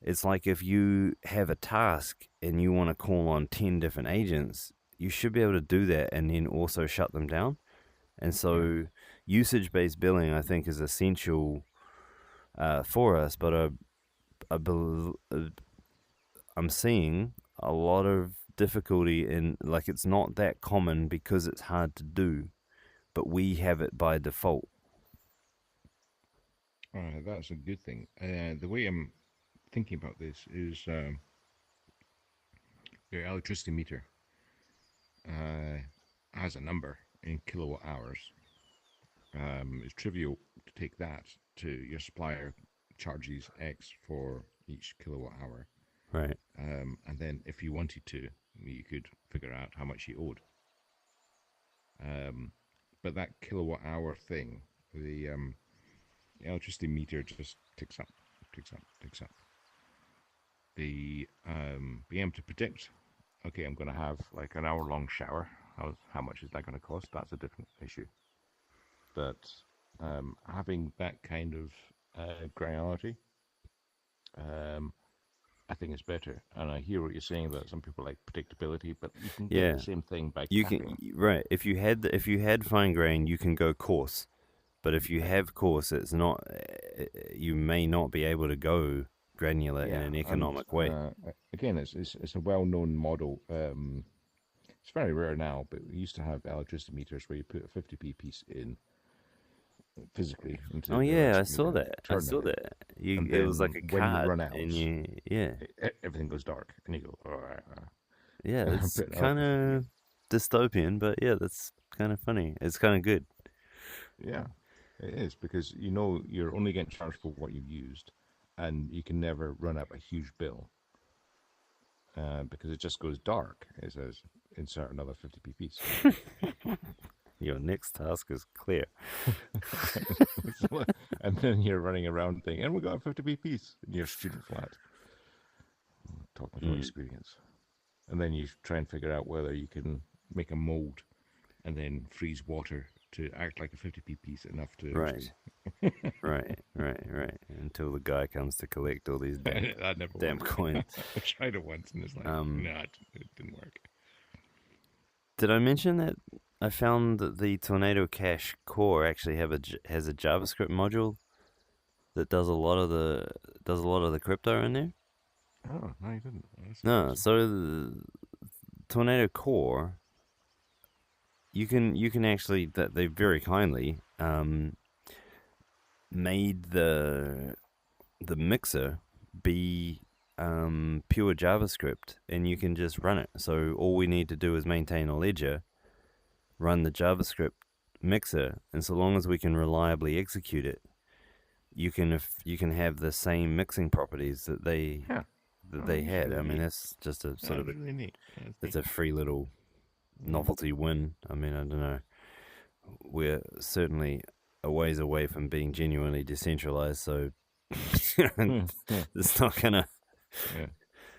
It's like if you have a task and you want to call on 10 different agents, you should be able to do that and then also shut them down. And Yeah. so usage based billing, I think, is essential for us, but I'm seeing a lot of difficulty in, like, it's not that common because it's hard to do, but we have it by default. That's a good thing. The way I'm thinking about this is your electricity meter uh, has a number in kilowatt hours. It's trivial to take that to your supplier charges X for each kilowatt hour. Right. And then if you wanted to, you could figure out how much you owed. But that kilowatt hour thing, the electricity meter just ticks up, ticks up, ticks up. The being able to predict, okay, I'm going to have like an hour long shower. How much is that going to cost? That's a different issue. But having that kind of granularity, um, I think is better. And I hear what you're saying that some people like predictability, but you can get Yeah. the same thing by You can, capping. right. If you had fine grain, you can go coarse. But if you Yeah, have coarse, it's not, you may not be able to go granular in yeah. an And economic way. again, it's a well known model. It's very rare now, but we used to have electricity meters where you put a 50p piece in physically into Oh the yeah, I electricity saw meter, that. I turn saw it, that. and It was like then a when you card, run out, and yeah, everything goes dark, and you go, all right, yeah. It's put another kind 50p in. of dystopian, but yeah, that's kind of funny. It's kind of good. Yeah. It is because you know you're only getting charged for what you've used, and you can never run up a huge bill because it just goes dark. It says insert another 50p piece. Your next task is clear. And then you're running around thinking, and we got a 50p piece in your student flat. Talking from experience. And then you try and figure out whether you can make a mold and then freeze water to act like a 50p piece enough to Right. Right. Until the guy comes to collect all these that never damn worked. coins. I tried it once and it's like, no, it didn't work. Did I mention that I found that the Tornado Cash core actually has a JavaScript module that does a lot of the crypto in there? Oh, no, you didn't. That's No, impressive. so the Tornado Core, you can actually that they very kindly made the mixer be pure JavaScript, and you can just run it. So all we need to do is maintain a ledger, run the JavaScript mixer, and so long as we can reliably execute it, you can have the same mixing properties that they Yeah. had. Really I mean, neat. that's just a sort of That's really neat. That's it's neat. a free little novelty win. I mean, I don't know. We're certainly a ways away from being genuinely decentralized, so it's not gonna Yeah.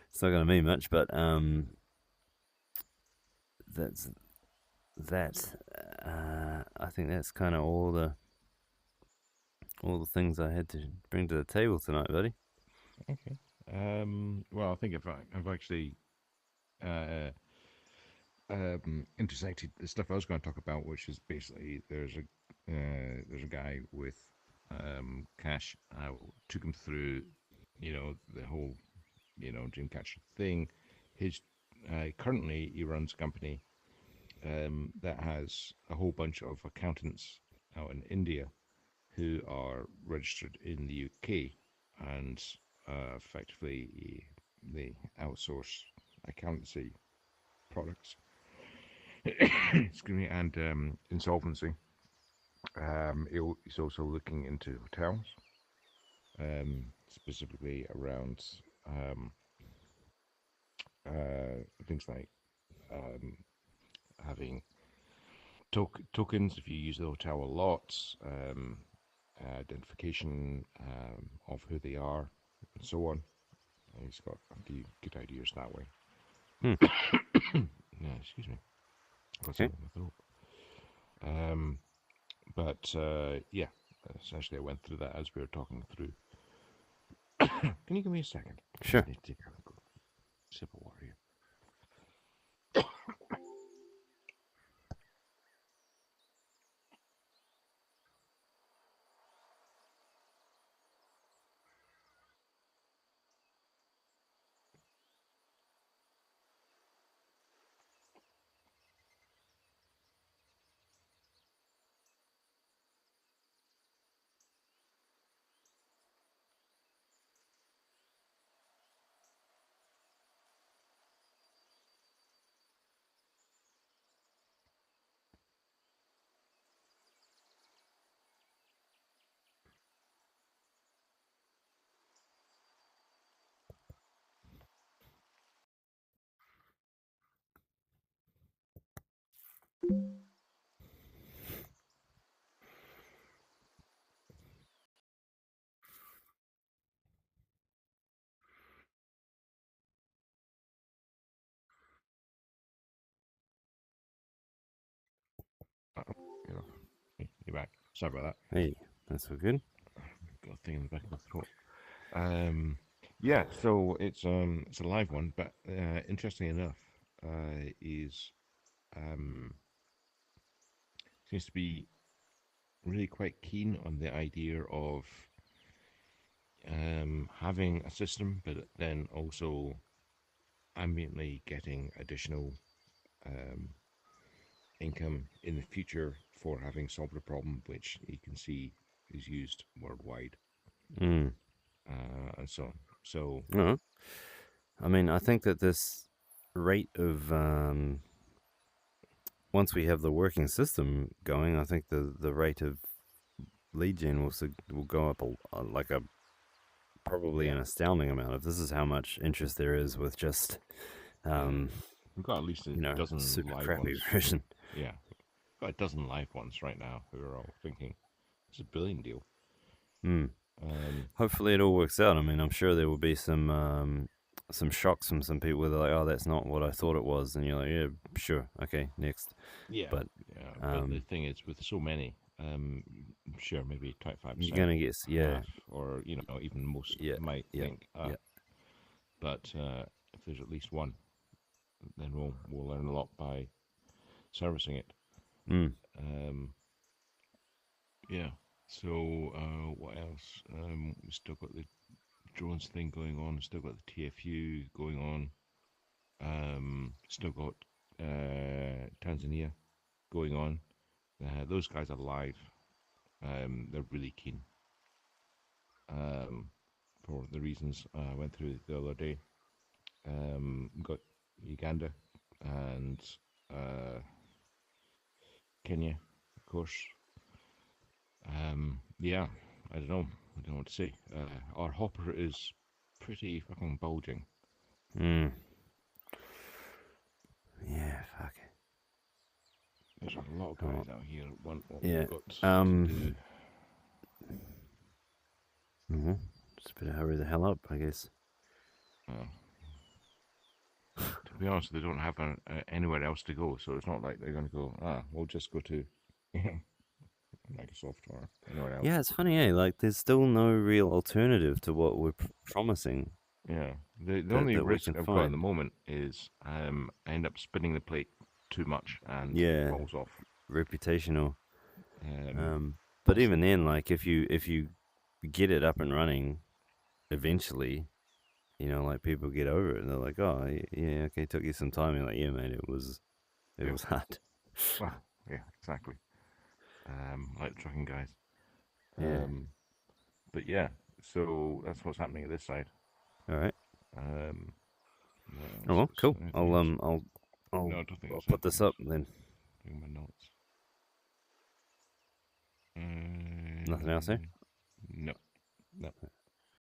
it's not gonna mean much. But that's that. I think that's kind of all the things I had to bring to the table tonight, buddy. Okay. Well, I think I've actually uh, intersected the stuff I was going to talk about, which is basically there's a guy with cash. I took him through, the whole Dreamcatcher thing. His currently he runs a company that has a whole bunch of accountants out in India who are registered in the UK, and effectively they outsource accountancy products. Excuse me, and insolvency. He's also looking into hotels, specifically around um, things like having tokens if you use the hotel a lot, identification of who they are, and so on. And he's got a few good ideas that way. Yeah, excuse me. Got Okay. something in my throat. But yeah, essentially I went through that as we were talking through. Can you give me a second? Sure. I need to take a sip of water here. You're back. Sorry about that. Hey, that's all good. Got a thing in the back of my throat. Yeah, so it's a live one, but interestingly enough, is seems to be really quite keen on the idea of having a system, but then also ambiently getting additional income in the future for having solved a problem which you can see is used worldwide, Mm. and so on. So, No, I mean, I think that this rate of once we have the working system going, I think the rate of lead gen will go up like a probably an Yeah. astounding amount if this is how much interest there is with just We've got at least a you know, dozen super live crappy ones. version. Yeah, got a dozen live ones right now who are all thinking it's a billion deal. Mm. Um, Hopefully it all works out. I mean, I'm sure there will be some shocks from some people where they're like, "Oh, that's not what I thought it was," and you're like, "Yeah, sure, okay, next." yeah, But yeah. But the um, thing is, with so many, sure, maybe you're 25%, gonna get yeah, half, or even most yeah, might yeah, think, yeah. but if there's at least one, then we'll learn a lot by servicing it. Mm. Um, yeah. So what else? We still got the drones thing going on. Still got the TFU going on. Still got Tanzania going on. Those guys are live. They're really keen for the reasons I went through the other day. Got Uganda and Kenya, of course. Yeah, I don't know. I don't know what to say. Our hopper is pretty fucking bulging. Mm. Yeah, fuck. There's a lot of Oh, guys out here that want what yeah. we've got to do. Just better hurry the hell up, I guess. Uh, to be honest, they don't have anywhere else to go, so it's not like they're going to go, we'll just go to Microsoft or anywhere else. Yeah, it's funny, eh? Like, there's still no real alternative to what we're promising Yeah. The that, only that we risk can I've got at the find. moment is I end up spinning the plate too much and it Yeah, falls off. reputational. But That's even then, like, if you get it up and running, eventually, you know, like people get over it and they're like, "Oh, yeah, okay, it took you some time." You're like, "Yeah, mate, it yeah. was hard." Well, yeah, exactly. Like the trucking guys. Yeah. But yeah, so that's what's happening at this side. All right. What Oh else? well, cool. Anything else? I'll No, I don't think I'll there's put anything this else. up then. Doing my notes. Nothing else, eh? No, no.